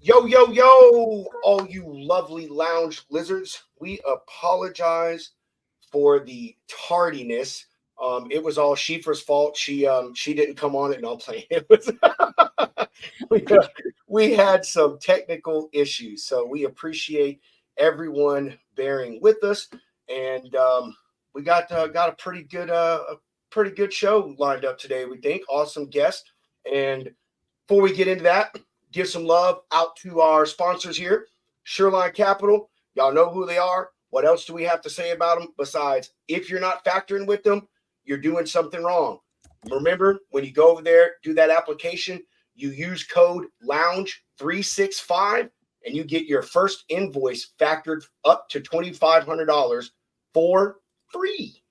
Yo, yo, yo, all you lovely lounge lizards. We apologize for the tardiness. It was all Schieffer's fault. She didn't come on it. No, I'm playing. It was we, we had some technical issues, so we appreciate everyone bearing with us, and we got a pretty good show lined up today. We think awesome guests, and before we get into that, give some love out to our sponsors here, Shoreline Capital. Y'all know who they are. What else do we have to say about them besides if you're not factoring with them, you're doing something wrong. Remember, when you go over there, do that application, you use code LOUNGE365 and you get your first invoice factored up to $2,500 for free.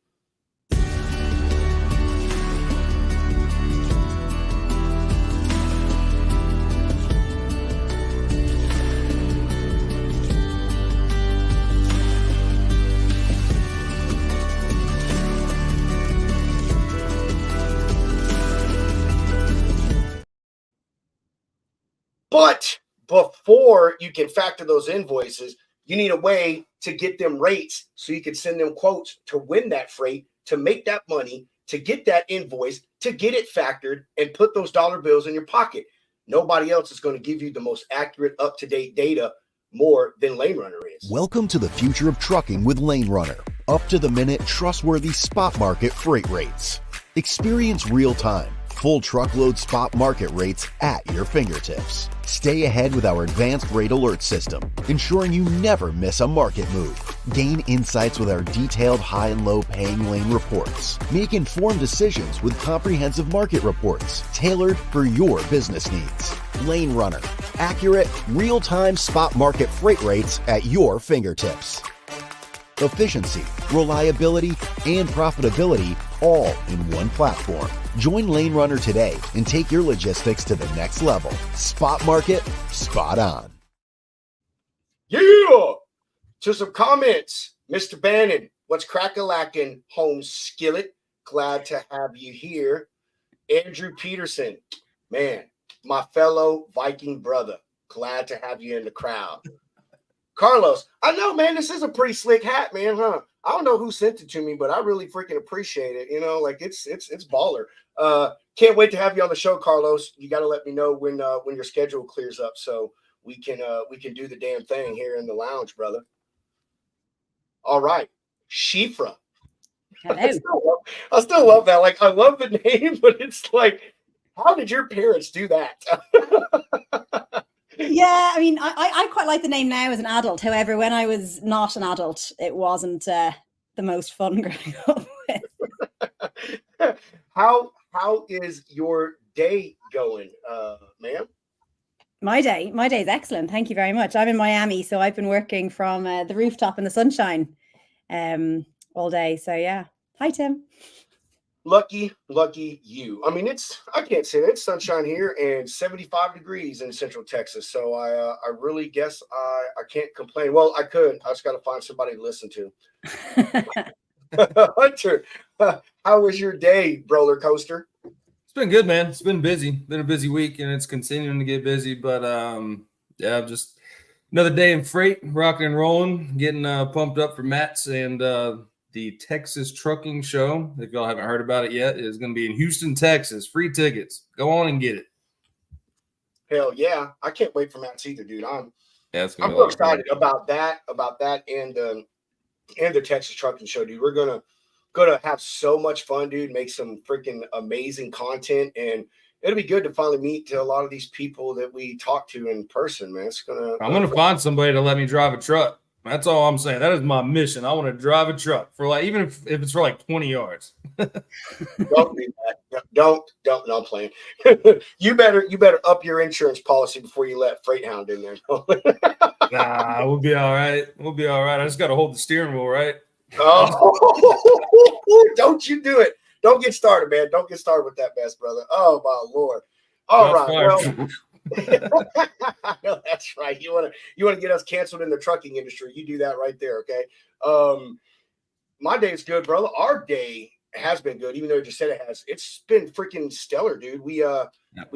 But before you can factor those invoices, you need a way to get them rates so you can send them quotes to win that freight, to make that money, to get that invoice, to get it factored and put those dollar bills in your pocket. Nobody else is going to give you the most accurate, up-to-date data more than Lane Runner is. Welcome to the future of trucking with Lane Runner. Up-to-the-minute, trustworthy spot market freight rates. Experience real-time, full truckload spot market rates at your fingertips. Stay ahead with our advanced rate alert system, ensuring you never miss a market move. Gain insights with our detailed high and low paying lane reports. Make informed decisions with comprehensive market reports tailored for your business needs. Lane Runner, accurate, real-time spot market freight rates at your fingertips. Efficiency, reliability, and profitability all in one platform. Join Lane Runner today and take your logistics to the next level. Spot market, spot on. Yeah! To some comments, Mr. Bannon, what's crack-a-lackin', home skillet? Glad to have you here. Andrew Peterson, man, my fellow Viking brother, glad to have you in the crowd. Carlos, I know, man, this is a pretty slick hat, man, huh? I don't know who sent it to me, but I really freaking appreciate it. You know, like it's baller. Can't wait to have you on the show, Carlos. You got to let me know when your schedule clears up so we can do the damn thing here in the lounge, brother. All right, Shifra. I still love that. Like, I love the name, but it's like, how did your parents do that? Yeah, I mean, I quite like the name now as an adult. However, when I was not an adult, it wasn't the most fun growing up with. How is your day going, ma'am? My day is excellent. Thank you very much. I'm in Miami, so I've been working from the rooftop in the sunshine all day. So yeah. Hi, Tim. Lucky you. I mean, I can't say that. It's sunshine here and 75 degrees in Central Texas. So I really guess I can't complain. Well, I could. I just got to find somebody to listen to. Hunter, how was your day, roller coaster? It's been good, man. It's been busy. Been a busy week, and it's continuing to get busy. But yeah, just another day in freight, rocking and rolling, getting pumped up for Matt's and the Texas Trucking Show. If y'all haven't heard about it yet, is going to be in Houston, Texas. Free tickets. Go on and get it. Hell yeah! I can't wait for Matt's either, dude. I'm real excited about that, and the Texas Trucking Show, dude. We're gonna have so much fun, dude. Make some freaking amazing content, and it'll be good to finally meet a lot of these people that we talk to in person, man. I'm gonna find somebody to let me drive a truck. That's all I'm saying. That is my mission. I want to drive a truck for like, even if it's for like 20 yards. Don't do that. Don't. No, I'm playing. You better up your insurance policy before you let Freight Hound in there. Nah, we'll be all right. I just got to hold the steering wheel, right? Oh, don't you do it. Don't get started, man. Don't get started with that mess, brother. Oh, my Lord. All right. Well, no, that's right. You want to get us canceled in the trucking industry? You do that right there, okay? My day is good, brother. Our day has been good, even though you just said it has. It's been freaking stellar, dude. We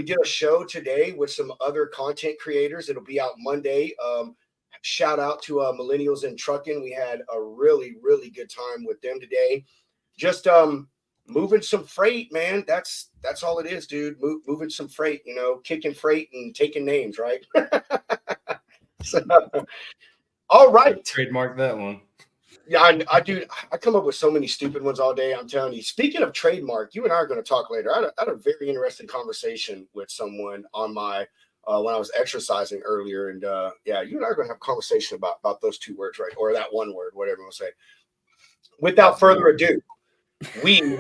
did a show today with some other content creators. It'll be out Monday. Shout out to Millennials in Trucking. We had a really, really good time with them today. Just moving some freight, man. That's all it is, dude. Moving some freight, you know, kicking freight and taking names, right? So, all right. Trademark that one. Yeah, I come up with so many stupid ones all day. I'm telling you. Speaking of trademark, you and I are going to talk later. I had a very interesting conversation with someone on my when I was exercising earlier, and yeah, you and I are going to have a conversation about those two words, right, or that one word, whatever you want to say. Without further ado, we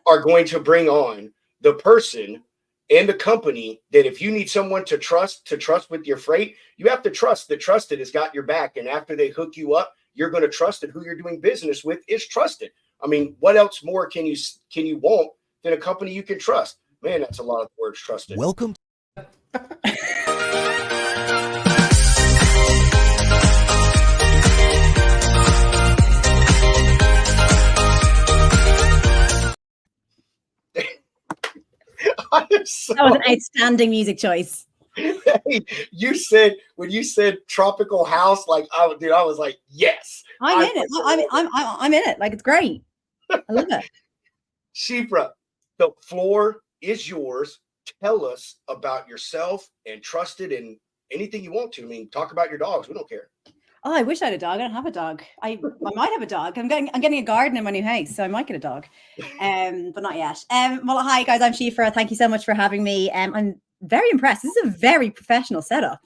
are going to bring on the person and the company that if you need someone to trust with your freight, you have to trust that Trusted has got your back, and after they hook you up, you're going to trust that who you're doing business with is trusted. I mean, what else more can you want than a company you can trust? Man, that's a lot of words, trusted. Welcome. I am so That was an outstanding music choice. Hey, when you said tropical house, like I was like, yes. I'm in it. I'm in it. Like, it's great. I love it. Shipra, the floor is yours. Tell us about yourself and Trusted and anything you want to. I mean, talk about your dogs. We don't care. Oh, I wish I had a dog. I don't have a dog. I might have a dog. I'm getting a garden in my new house, so I might get a dog. But not yet. Well, hi guys, I'm Shipra. Thank you so much for having me. I'm very impressed. This is a very professional setup.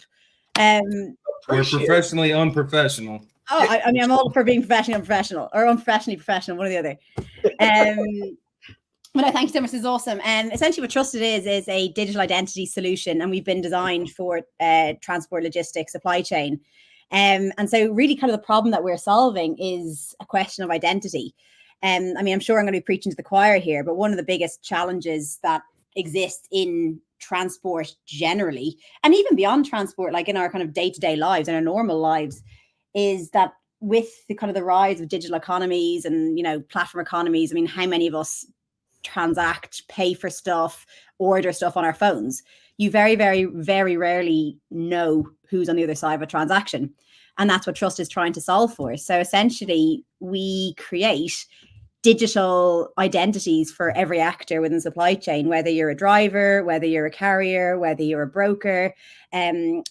We're professionally unprofessional. Oh, I mean, I'm all for being professionally unprofessional, or unprofessionally professional, one or the other. But no, thank you so much. This is awesome. And essentially what Trusted is a digital identity solution, and we've been designed for transport, logistics, supply chain. And so really kind of the problem that we're solving is a question of identity. I mean, I'm sure I'm going to be preaching to the choir here, but one of the biggest challenges that exists in transport generally, and even beyond transport, like in our kind of day-to-day lives and our normal lives, is that with the kind of the rise of digital economies and, you know, platform economies, I mean, how many of us transact, pay for stuff, order stuff on our phones? You very, very, very rarely know who's on the other side of a transaction. And that's what Trust is trying to solve for. So essentially, we create digital identities for every actor within supply chain, whether you're a driver, whether you're a carrier, whether you're a broker,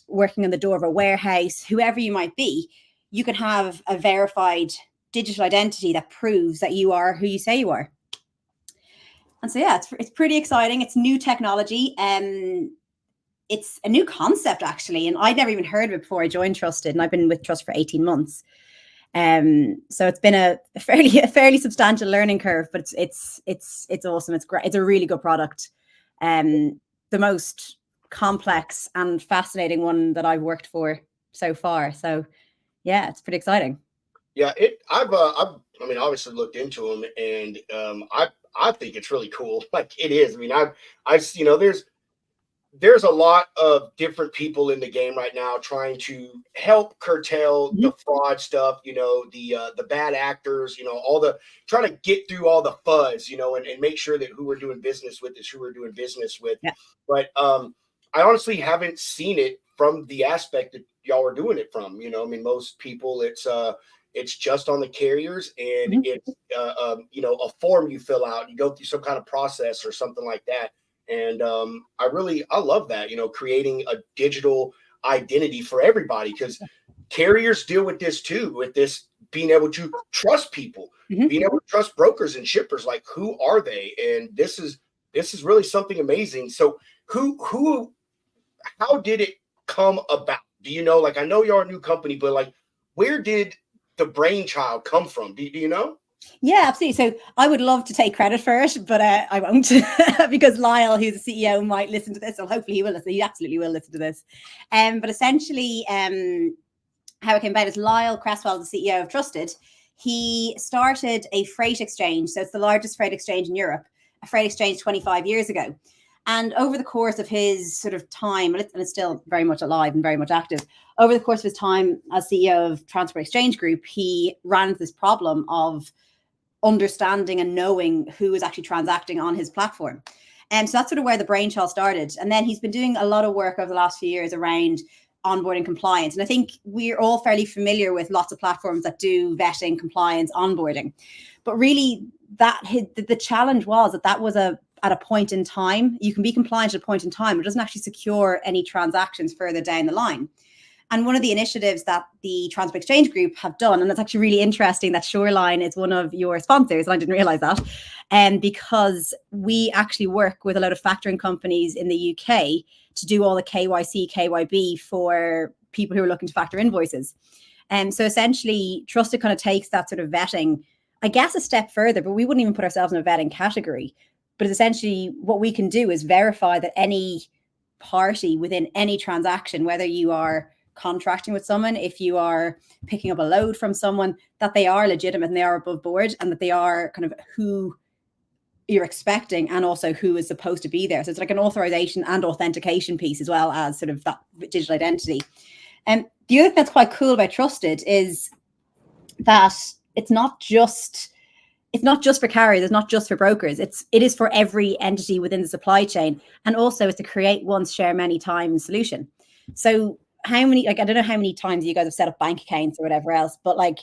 working on the door of a warehouse, whoever you might be, you can have a verified digital identity that proves that you are who you say you are. And so, yeah, it's pretty exciting. It's new technology. It's a new concept, actually. And I'd never even heard of it before I joined Trusted. And I've been with Trust for 18 months. So it's been a fairly substantial learning curve, but it's awesome. It's great. It's a really good product. The most complex and fascinating one that I've worked for so far. So, yeah, it's pretty exciting. Yeah, I've obviously looked into them, and I think it's really cool. Like, it is. I mean, I've you know, there's a lot of different people in the game right now trying to help curtail the fraud stuff, you know, the bad actors, you know, trying to get through all the fuzz, you know, and make sure that who we're doing business with is who we're doing business with. Yeah. But I honestly haven't seen it from the aspect that y'all are doing it from. You know, I mean, most people, it's just on the carriers, and it's you know, a form you fill out, you go through some kind of process or something like that. And I love that, you know, creating a digital identity for everybody, because carriers deal with this too, with this being able to trust people, being able to trust brokers and shippers. Like, who are they? And this is really something amazing. So how did it come about? Do you know? Like, I know you're a new company, but like, where did the brainchild come from? Do you know? Yeah, absolutely. So I would love to take credit for it, but I won't, because Lyle, who's the CEO, might listen to this. Or hopefully he will listen. He absolutely will listen to this. But essentially, how it came about is Lyle Cresswell, the CEO of Trusted. He started a freight exchange. So it's the largest freight exchange in Europe, a freight exchange 25 years ago. And over the course of his sort of time, and it's still very much alive and very much active, over the course of his time as CEO of Transport Exchange Group, he ran into this problem of understanding and knowing who is actually transacting on his platform. And so that's sort of where the brainchild started. And then he's been doing a lot of work over the last few years around onboarding compliance. And I think we're all fairly familiar with lots of platforms that do vetting, compliance, onboarding. But really, the challenge was that was at a point in time. You can be compliant at a point in time, but it doesn't actually secure any transactions further down the line. And one of the initiatives that the Transport Exchange Group have done, and it's actually really interesting that Shoreline is one of your sponsors, and I didn't realize that, because we actually work with a lot of factoring companies in the UK to do all the KYC, KYB for people who are looking to factor invoices. And so essentially, Trusted kind of takes that sort of vetting, I guess, a step further, but we wouldn't even put ourselves in a vetting category. But essentially, what we can do is verify that any party within any transaction, whether you are contracting with someone, if you are picking up a load from someone, that they are legitimate and they are above board, and that they are kind of who you're expecting and also who is supposed to be there. So it's like an authorization and authentication piece, as well as sort of that digital identity. And the other thing that's quite cool about Trusted is that it's not just for carriers, it's not just for brokers. It is for every entity within the supply chain, and also it's a create once, share many times solution. So I don't know how many times you guys have set up bank accounts or whatever else, but like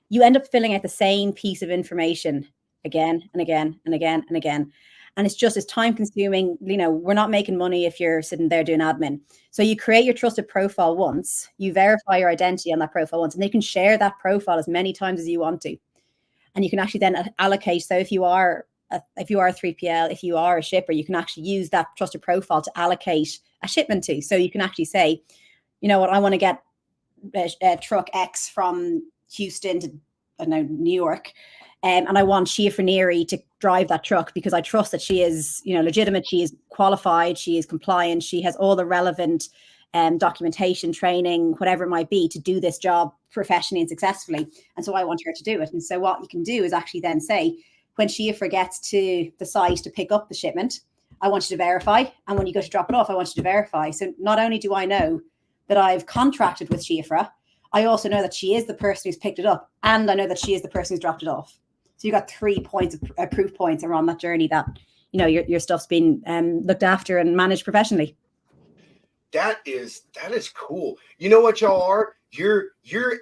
you end up filling out the same piece of information again and again and again and again. And it's time consuming. We're not making money if you're sitting there doing admin. So you create your Trusted profile once, you verify your identity on that profile once, and they can share that profile as many times as you want to. And you can actually then allocate. So if you are a 3PL, if you are a shipper, you can actually use that Trusted profile to allocate a shipment to. So you can actually say, you know what, I want to get a truck X from Houston to, I don't know, New York. And I want Shia Faneri to drive that truck because I trust that she is, legitimate, she is qualified, she is compliant, she has all the relevant documentation, training, whatever it might be, to do this job professionally and successfully. And so I want her to do it. And so what you can do is actually then say, when Shia gets to the site to pick up the shipment, I want you to verify. And when you go to drop it off, I want you to verify. So not only do I know that I've contracted with Shifra, I also know that she is the person who's picked it up, and I know that she is the person who's dropped it off. So you got 3 points of proof points around that journey that your stuff's been looked after and managed professionally. That is cool. You know what y'all are? You're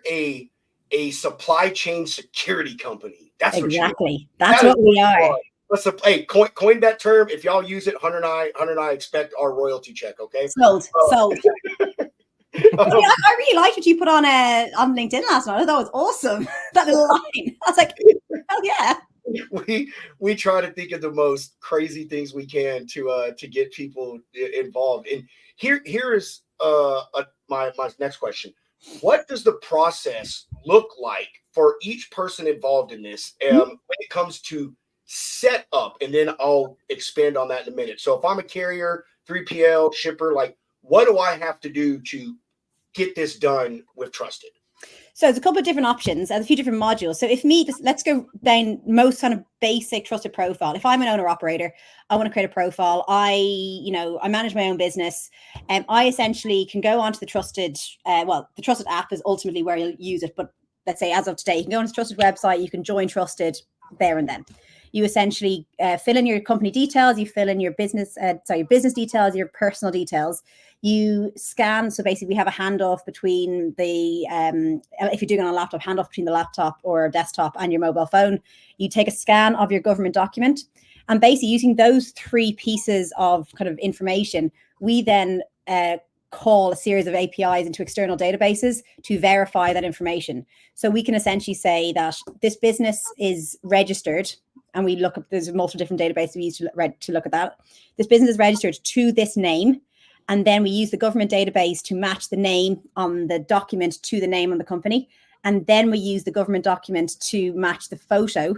a supply chain security company. That's exactly. That's what we are. Hey, coin that term. If y'all use it, Hunter and I expect our royalty check. Okay. Sold. I really liked what you put on LinkedIn last night. I thought that was awesome. That little line. I was like, hell yeah. We try to think of the most crazy things we can to get people involved. And here is my next question. What does the process look like for each person involved in this when it comes to set up? And then I'll expand on that in a minute. So if I'm a carrier, 3PL, shipper, like, what do I have to do to get this done with Trusted? So there's a couple of different options and a few different modules. So let's go down most kind of basic Trusted profile. If I'm an owner operator, I want to create a profile. I manage my own business, and I essentially can go onto the Trusted. The Trusted app is ultimately where you'll use it. But let's say as of today, you can go on the Trusted website. You can join Trusted there and then. You essentially fill in your company details, you fill in your business details, your personal details. You scan. So basically we have a handoff between if you're doing it on a laptop, handoff between the laptop or desktop and your mobile phone. You take a scan of your government document, and basically using those 3 pieces of kind of information, we then call a series of APIs into external databases to verify that information. So we can essentially say that this business is registered, and we look up, there's multiple different databases we use to look at that. This business is registered to this name, and then we use the government database to match the name on the document to the name on the company. And then we use the government document to match the photo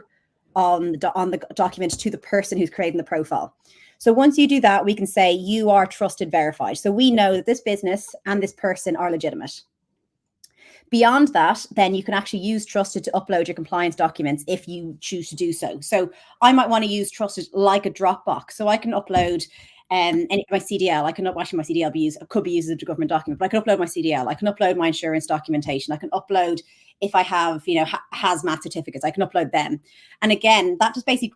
on the document to the person who's creating the profile. So once you do that, we can say you are Trusted verified. So we know that this business and this person are legitimate. Beyond that, then you can actually use Trusted to upload your compliance documents if you choose to do so. So I might want to use Trusted like a Dropbox. So I can upload my CDL. I can actually, my CDL could be used as a government document, but I can upload my CDL. I can upload my insurance documentation. I can upload if I have, hazmat certificates, I can upload them. And again, that just basically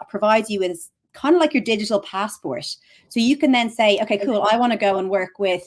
provides you with kind of like your digital passport. So you can then say, okay, cool, I want to go and work with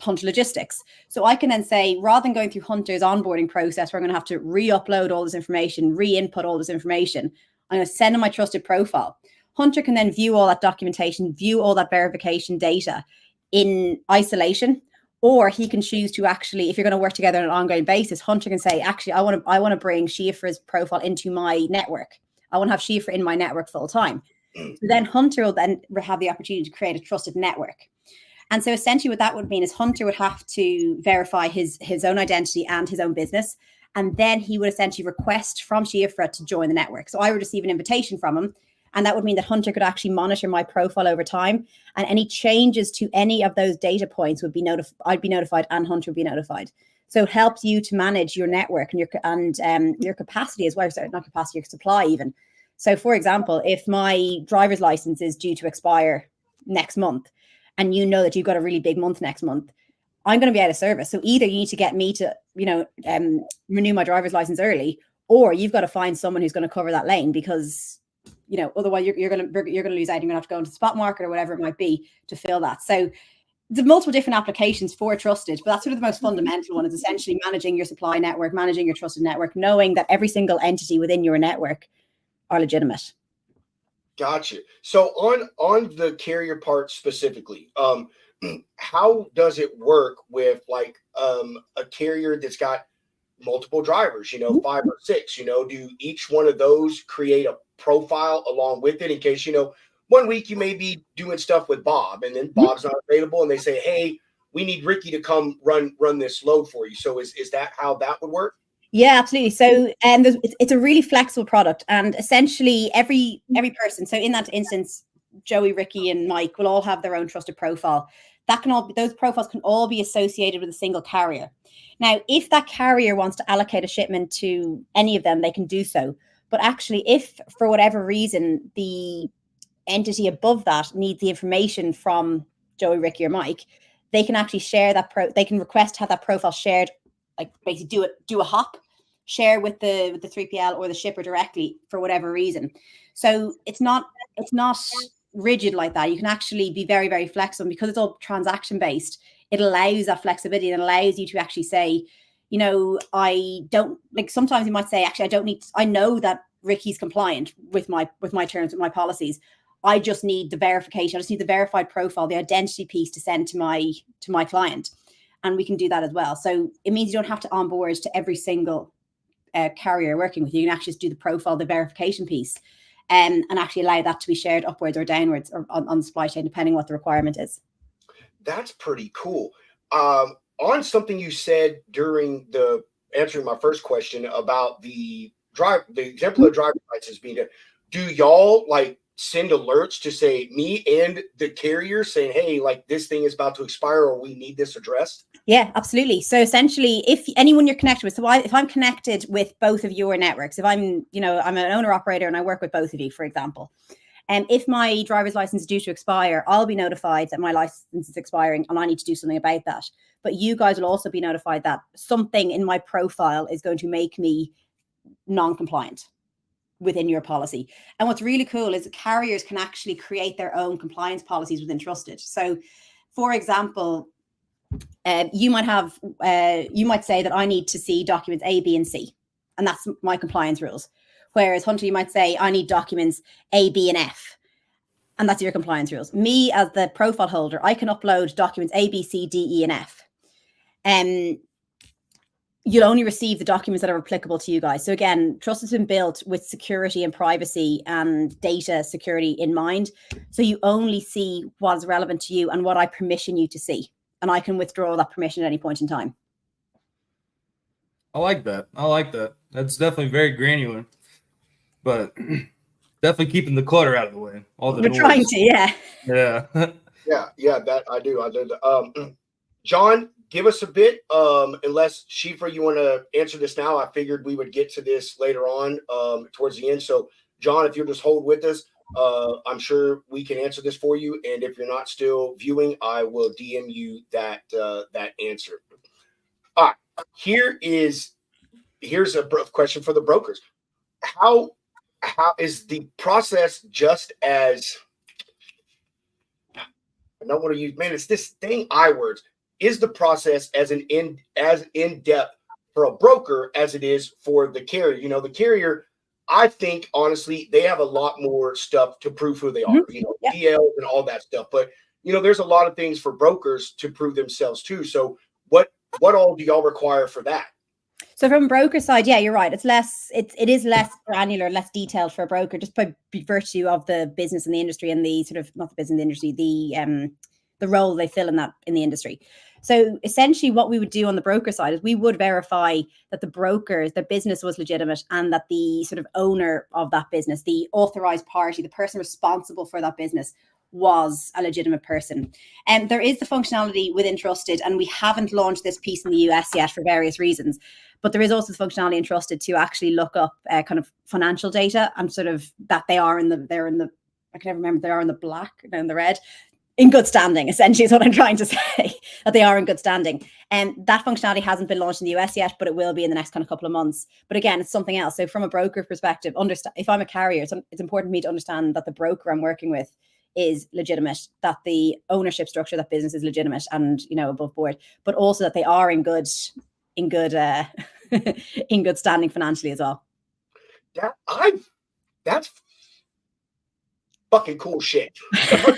Hunter Logistics. So I can then say, rather than going through Hunter's onboarding process, where I'm going to have to re-upload all this information, re-input all this information, I'm going to send in my trusted profile. Hunter can then view all that documentation, view all that verification data in isolation, or he can choose to actually, if you're going to work together on an ongoing basis, Hunter can say, actually, I want to bring Shifra's profile into my network. I want to have Shifra in my network full time. So then Hunter will then have the opportunity to create a trusted network. And so essentially what that would mean is Hunter would have to verify his own identity and his own business. And then he would essentially request from Shifra to join the network. So I would receive an invitation from him. And that would mean that Hunter could actually monitor my profile over time. And any changes to any of those data points would be I'd be notified, and Hunter would be notified. So it helps you to manage your network and your capacity as well. Sorry, not capacity, your supply even. So for example, if my driver's license is due to expire next month, and you know that you've got a really big month next month, I'm going to be out of service. So either you need to get me to, renew my driver's license early, or you've got to find someone who's going to cover that lane, because, otherwise you're going to lose out. You're going to have to go into the spot market or whatever it might be to fill that. So there's multiple different applications for Trusted, but that's sort of the most fundamental one, is essentially managing your supply network, managing your trusted network, knowing that every single entity within your network are legitimate. Gotcha. So on the carrier part specifically, how does it work with like a carrier that's got multiple drivers, 5 or 6, do each one of those create a profile along with it in case, one week you may be doing stuff with Bob and then Bob's not available and they say, hey, we need Ricky to come run this load for you. So is that how that would work? Yeah, absolutely. So it's a really flexible product, and essentially every person, so in that instance, Joey, Ricky, and Mike will all have their own trusted profile. Those profiles can all be associated with a single carrier. Now, if that carrier wants to allocate a shipment to any of them, they can do so. But actually, if for whatever reason the entity above that needs the information from Joey, Ricky, or Mike, they can actually share that they can request to have that profile shared, like basically do a hop, share with the 3PL or the shipper directly for whatever reason. So it's not rigid like that. You can actually be very, very flexible, because it's all transaction based. It allows that flexibility and allows you to actually say, I don't, like, sometimes you might say, actually, I know that Ricky's compliant with my terms, with my policies. I just need the verification. I just need the verified profile, the identity piece to send to my client. And we can do that as well. So it means you don't have to onboard to every single carrier working with you. You can actually just do the profile, the verification piece, and actually allow that to be shared upwards or downwards or on the supply chain, depending what the requirement is. That's pretty cool. On something you said during the answering my first question about the exemplar driver license being done, do y'all like send alerts to say me and the carrier saying, hey, like this thing is about to expire or we need this addressed? Yeah, absolutely. So essentially, if anyone you're connected with, if I'm connected with both of your networks, if I'm an owner operator and I work with both of you, for example, and if my driver's license is due to expire, I'll be notified that my license is expiring and I need to do something about that. But you guys will also be notified that something in my profile is going to make me non-compliant within your policy. And what's really cool is carriers can actually create their own compliance policies within Trusted. So, for example, you might say that I need to see documents A, B, and C, and that's my compliance rules. Whereas Hunter, you might say I need documents A, B, and F, and that's your compliance rules. Me, as the profile holder, I can upload documents A, B, C, D, E, and F. You'll only receive the documents that are applicable to you guys. So again, Trust has been built with security and privacy and data security in mind. So you only see what's relevant to you and what I permission you to see. And I can withdraw that permission at any point in time. I like that. That's definitely very granular, but definitely keeping the clutter out of the way. We're trying to, yeah. Yeah. yeah, that I do. John, give us a bit, unless Shifra, you want to answer this now. I figured we would get to this later on towards the end. So John, if you'll just hold with us, I'm sure we can answer this for you. And if you're not still viewing, I will DM you that answer. All right, here is here's a question for the brokers. How is the process just as, I don't want to use, man, it's this thing, I words. Is the process as in depth for a broker as it is for the carrier? You know, the carrier, I think honestly, they have a lot more stuff to prove who they are, you know, DLs and all that stuff. But you know, there's a lot of things for brokers to prove themselves too. So what all do y'all require for that? So from broker side, yeah, you're right. It is less granular, less detailed for a broker, just by virtue of the business in the industry and the sort of, not the business in the industry, the role they fill in the industry. So essentially what we would do on the broker side is we would verify that the business was legitimate, and that the sort of owner of that business, the authorized party, the person responsible for that business, was a legitimate person. And there is the functionality within Trusted, and we haven't launched this piece in the US yet for various reasons, but there is also the functionality in Trusted to actually look up kind of financial data, and sort of that they are in the I can never remember, they are in the black, they're in the red, in good standing, essentially, is what I'm trying to say, that they are in good standing. And that functionality hasn't been launched in the US yet, but it will be in the next kind of couple of months. But again, it's something else. So from a broker perspective, if I'm a carrier, it's important for me to understand that the broker I'm working with is legitimate, that the ownership structure of that business is legitimate and, you know, above board, but also that they are in good in good standing financially as well. That's fucking cool shit. I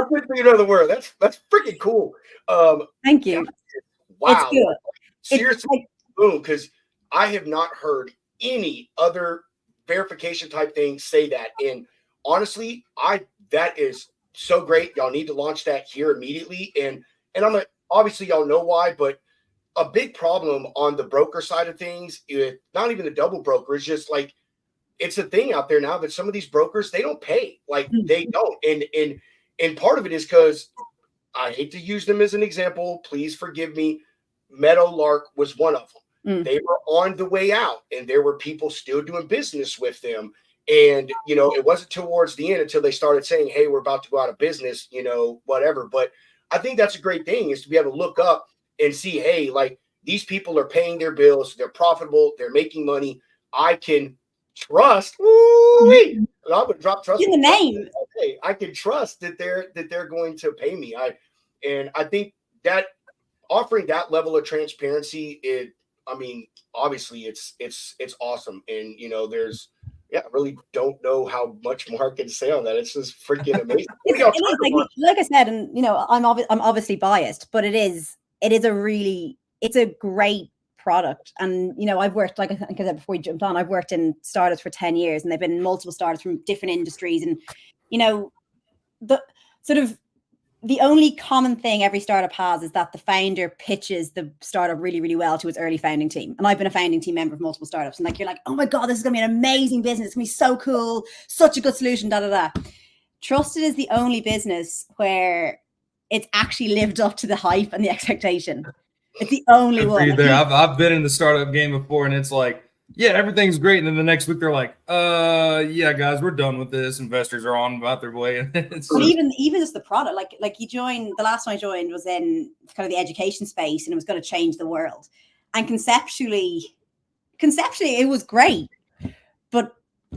couldn't think of another word. That's freaking cool. Thank you. Wow. It's good. Seriously, boom, because I have not heard any other verification type thing say that. And honestly, that is so great. Y'all need to launch that here immediately. And obviously y'all know why, but a big problem on the broker side of things, not even the double broker, is just like, it's a thing out there now that some of these brokers, they don't pay. Like they don't. And part of it is because, I hate to use them as an example, please forgive me, Meadowlark was one of them. They were on the way out, and there were people still doing business with them. And, you know, it wasn't towards the end until they started saying, hey, we're about to go out of business, you know, whatever. But I think that's a great thing, is to be able to look up and see, hey, like, these people are paying their bills, they're profitable, they're making money. I can trust. I'm gonna drop trust in the name. Okay, I can trust that they're going to pay me. I think that offering that level of transparency, obviously it's awesome. And you know, I really don't know how much more I can say on that. It's just freaking amazing. Like I said, and you know, I'm obviously biased, but it's a great product. And you know, I've worked, like I think I said before you jumped on, I've worked in startups for 10 years, and they've been multiple startups from different industries. And you know, the only common thing every startup has is that the founder pitches the startup really, really well to its early founding team. And I've been a founding team member of multiple startups, and like, you're like, oh my God, this is gonna be an amazing business, it's gonna be so cool, such a good solution, da da da. Trusted is the only business where it's actually lived up to the hype and the expectation. It's the only one. There. I've been in the startup game before, and it's like, yeah, everything's great. And then the next week they're like, yeah, guys, we're done with this. Investors are on about their way. But even just the product, like you joined, the last one I joined was in kind of the education space, and it was going to change the world. And conceptually it was great. But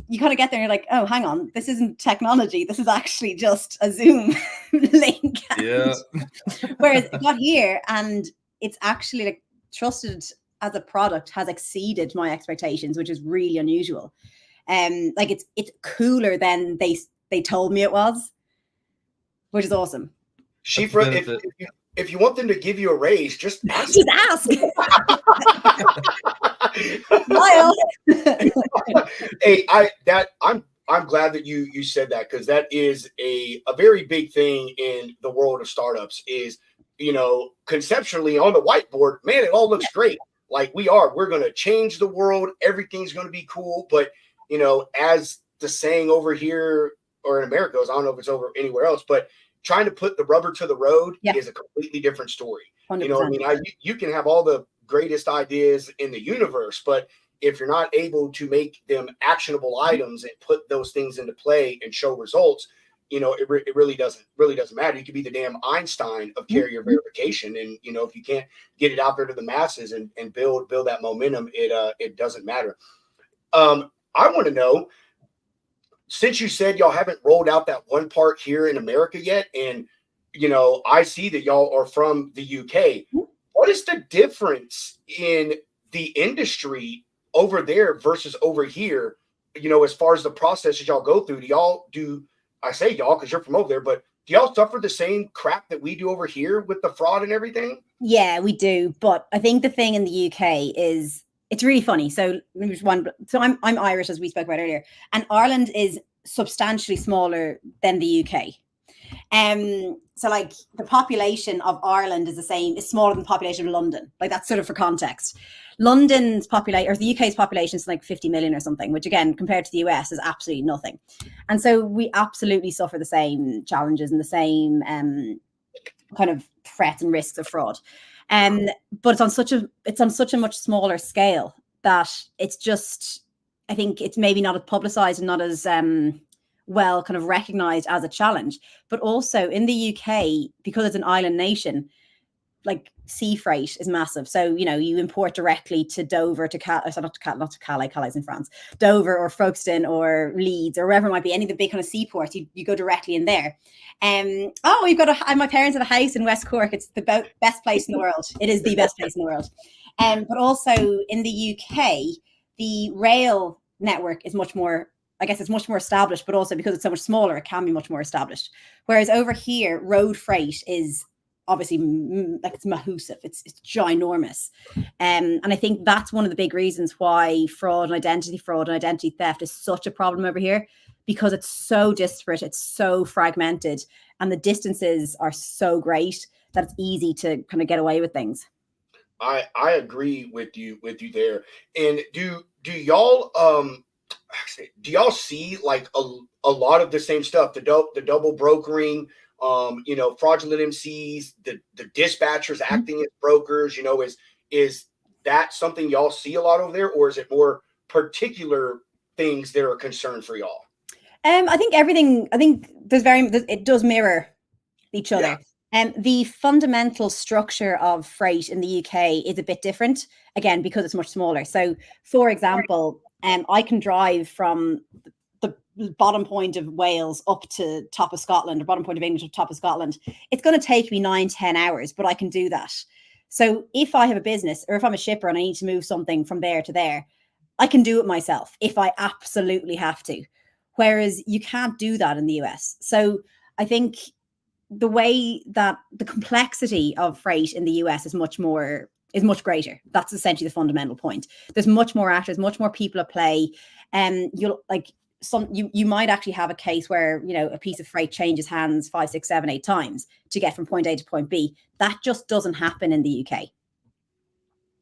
you kind of get there and you're like, oh, hang on, this isn't technology. This is actually just a Zoom link. Yeah. Whereas I got here, and it's actually like Trusted as a product has exceeded my expectations, which is really unusual. Like it's cooler than they told me it was, which is awesome. Shifra, if you want them to give you a raise, just ask. Just ask. Lyle. Hey, I'm glad that you said that, because that is a very big thing in the world of startups. Is, you know, conceptually on the whiteboard, man, it all looks great. Like we're going to change the world. Everything's going to be cool. But, you know, as the saying over here or in America goes, I don't know if it's over anywhere else, but trying to put the rubber to the road is a completely different story. 100%. You know what I mean? You can have all the greatest ideas in the universe, but if you're not able to make them actionable items and put those things into play and show results, it really doesn't matter. You could be the damn Einstein of carrier verification, and if you can't get it out there to the masses and build that momentum, it doesn't matter. I want to know, since you said y'all haven't rolled out that one part here in America yet, and I see that y'all are from the UK. What is the difference in the industry over there versus over here? As far as the processes y'all go through, I say y'all because you're from over there, but do y'all suffer the same crap that we do over here with the fraud and everything? Yeah, we do. But I think the thing in the UK is it's really funny. So I'm Irish, as we spoke about earlier, and Ireland is substantially smaller than the UK. So like the population of Ireland is smaller than the population of London. Like that's sort of for context. London's population, or the UK's population, is like 50 million or something, which again, compared to the US, is absolutely nothing. And so we absolutely suffer the same challenges and the same kind of threats and risks of fraud. But it's on such a much smaller scale that it's just, I think it's maybe not as publicized and not as well kind of recognized as a challenge. But also in the UK, because it's an island nation, like sea freight is massive. So, you import directly to Dover, not to Calais, Calais in France, Dover or Folkestone or Leeds or wherever it might be, any of the big kind of seaports, you go directly in there. We've got my parents have a house in West Cork. It's the best place in the world. It is the best place in the world. But also in the UK, the rail network is much more, I guess it's much more established, but also because it's so much smaller, it can be much more established. Whereas over here, road freight is obviously like it's massive, it's ginormous. And I think that's one of the big reasons why fraud and identity theft is such a problem over here, because it's so disparate, it's so fragmented, and the distances are so great that it's easy to kind of get away with things. I agree with you there. And do y'all see like a lot of the same stuff, the double brokering, fraudulent MCs, the dispatchers acting as brokers, is that something y'all see a lot over there, or is it more particular things that are a concern for y'all? I think it does mirror each other. The fundamental structure of freight in the UK is a bit different, again, because it's much smaller. So, for example, I can drive from the bottom point of Wales up to top of Scotland, or bottom point of England to top of Scotland. It's going to take me 9-10 hours, but I can do that. So if I have a business, or if I'm a shipper and I need to move something from there to there, I can do it myself if I absolutely have to. Whereas you can't do that in the US. So I think the way that the complexity of freight in the US is much greater. That's essentially the fundamental point. There's much more actors, much more people at play. You might actually have a case where, a piece of freight changes hands 5, 6, 7, 8 times to get from point A to point B. That just doesn't happen in the UK.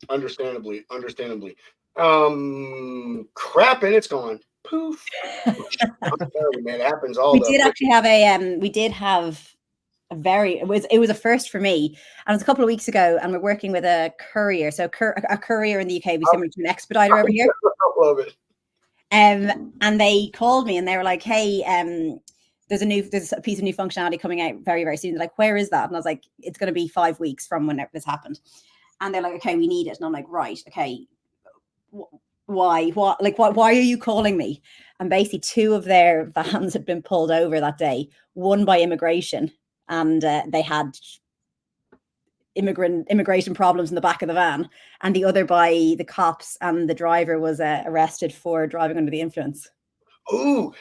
Understandably. Crap, and it's gone. Poof. I'm sorry, man. It happens all. We did have a very, it was a first for me, and it was a couple of weeks ago, and we're working with a courier. So a courier in the UK would be similar to an expediter over here. I love it. And they called me and they were like, hey, there's a piece of new functionality coming out very, very soon. They're like, where is that? And I was like, it's going to be 5 weeks from when this happened. And they're like, okay, we need it. And I'm like, right, okay. Why are you calling me? And basically 2 of their vans had been pulled over that day, one by immigration, and they had immigration problems in the back of the van, and the other by the cops, and the driver was arrested for driving under the influence. Oh,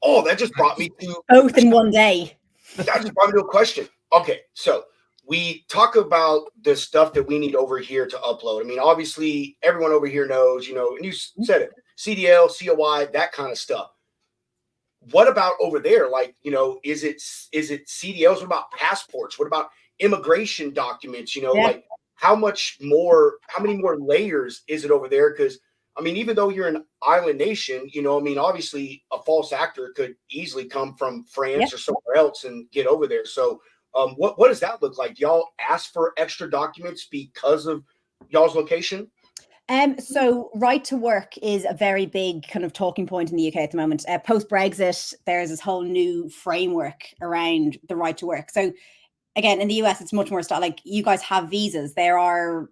that just brought me to both in one day. That just brought me to a question. Okay, so we talk about the stuff that we need over here to upload. I mean, obviously everyone over here knows, and you said it, CDL, COI, that kind of stuff. What about over there? Like, is it CDLs? What about passports? What about immigration documents? Like how many more layers is it over there? Because I mean, even though you're an island nation, obviously a false actor could easily come from France or somewhere else and get over there. So what does that look like? Do y'all ask for extra documents because of y'all's location? So right to work is a very big kind of talking point in the UK at the moment. Post Brexit, there's this whole new framework around the right to work. So again, in the US, it's much more like you guys have visas. There are,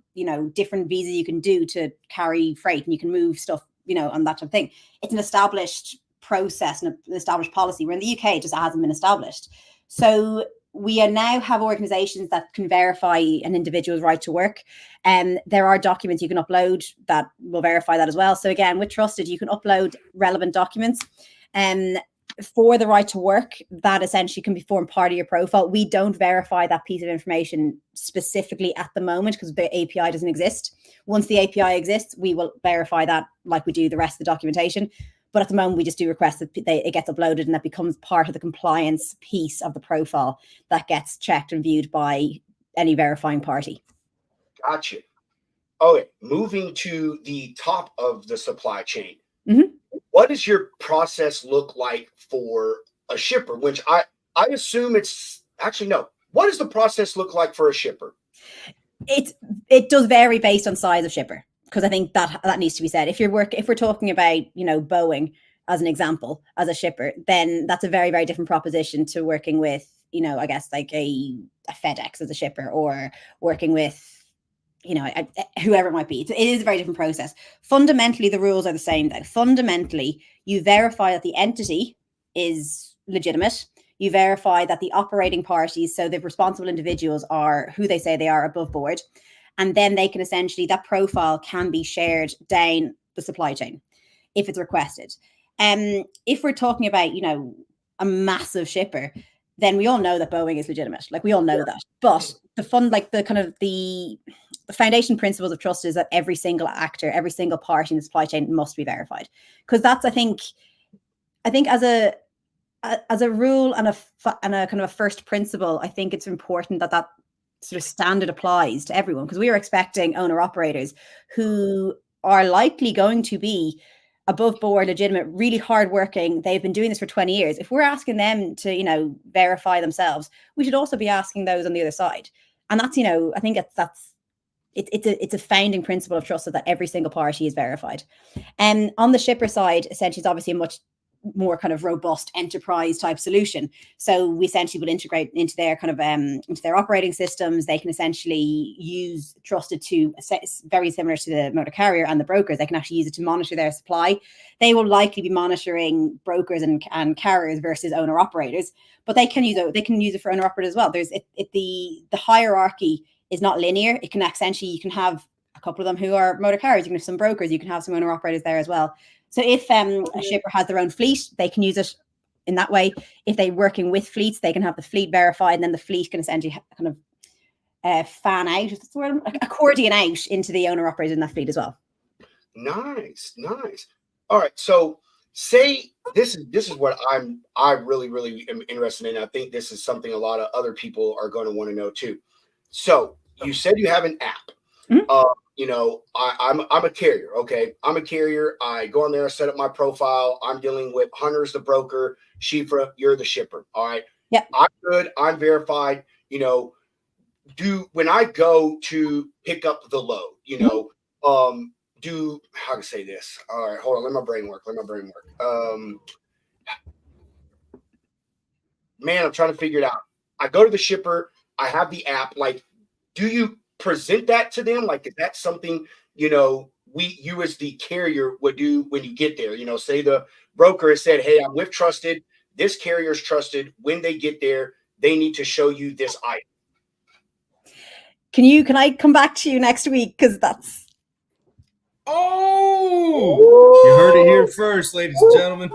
different visas you can do to carry freight, and you can move stuff, on that type of thing. It's an established process and an established policy, where in the UK it just hasn't been established. So we now have organizations that can verify an individual's right to work. And there are documents you can upload that will verify that as well. So again, with Trusted, you can upload relevant documents. And for the right to work, that essentially can form part of your profile. We don't verify that piece of information specifically at the moment because the API doesn't exist. Once the API exists, we will verify that like we do the rest of the documentation. But at the moment, we just do request that it gets uploaded, and that becomes part of the compliance piece of the profile that gets checked and viewed by any verifying party. Gotcha. Okay, moving to the top of the supply chain. Mm-hmm. What does your process look like for a shipper? Which I assume it's actually no. What does the process look like for a shipper? It does vary based on size of shipper, because I think that needs to be said. If we're talking about Boeing as an example as a shipper, then that's a very, very different proposition to working with I guess like a FedEx as a shipper, or working with whoever it might be. It is a very different process. Fundamentally, the rules are the same though. Fundamentally, you verify that the entity is legitimate. You verify that the operating parties, so the responsible individuals, are who they say they are, above board. And then they can essentially, that profile can be shared down the supply chain if it's requested. If we're talking about, a massive shipper, then we all know that Boeing is legitimate. Like, we all know that. But the foundation principles of trust is that every single actor, every single party in the supply chain must be verified. Because that's, I think as a rule and a kind of a first principle, I think it's important that sort of standard applies to everyone, because we are expecting owner operators who are likely going to be above board, legitimate, really hardworking. They've been doing this for 20 years. If we're asking them to, verify themselves, we should also be asking those on the other side. And that's, I think it's a founding principle of trust, so that every single party is verified. And on the shipper side, essentially, it's obviously a much more kind of robust enterprise type solution. So we essentially will integrate into their kind of into their operating systems. They can essentially use Trusted to, very similar to the motor carrier and the brokers, they can actually use it to monitor their supply. They will likely be monitoring brokers and carriers versus owner operators, but they can use it for owner operators as well. There's the hierarchy is not linear. It can essentially, you can have a couple of them who are motor carriers, you can have some brokers, you can have some owner operators there as well. So if a shipper has their own fleet, they can use it in that way. If they're working with fleets, they can have the fleet verified, and then the fleet can essentially kind of fan out, is the word, accordion out into the owner operator in that fleet as well. Nice. All right. So say this is what I really, really am interested in. I think this is something a lot of other people are going to want to know too. So you said you have an app. Mm-hmm. I'm a carrier. Okay. I'm a carrier. I go on there, set up my profile. I'm dealing with Hunter's the broker. Shifra, you're the shipper. All right. Yeah. I'm good. I'm verified. When I go to pick up the load, how to say this? All right, hold on. Let my brain work. Man, I'm trying to figure it out. I go to the shipper. I have the app. Like, do you present that to them? Like, is that something, you as the carrier would do when you get there? Say the broker has said, hey, I'm with Trusted. This carrier is trusted. When they get there, they need to show you this item. Can I come back to you next week? Because that's... Oh, you heard it here first, ladies and gentlemen.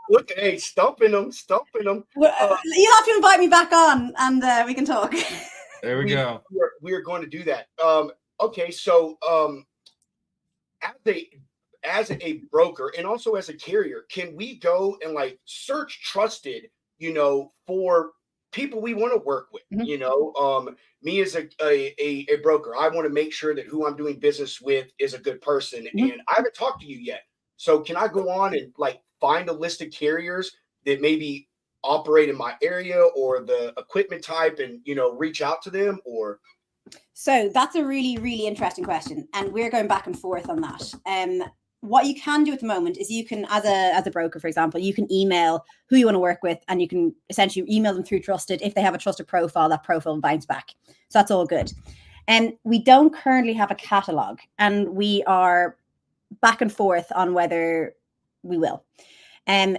Look, hey, stumping them. You'll have to invite me back on, and we can talk. There we go. We are going to do that. Okay, so as a broker and also as a carrier, can we go and search Trusted, for people we want to work with? Mm-hmm. Me as a broker, I want to make sure that who I'm doing business with is a good person. Mm-hmm. And I haven't talked to you yet. So can I go on and find a list of carriers that maybe operate in my area or the equipment type and, reach out to them? Or So that's a really, really interesting question, and we're going back and forth on that. What you can do at the moment is you can, as a broker, for example, you can email who you want to work with, and you can essentially email them through Trusted. If they have a Trusted profile, that profile will bounce back. So that's all good. And we don't currently have a catalog, and we are back and forth on whether we will.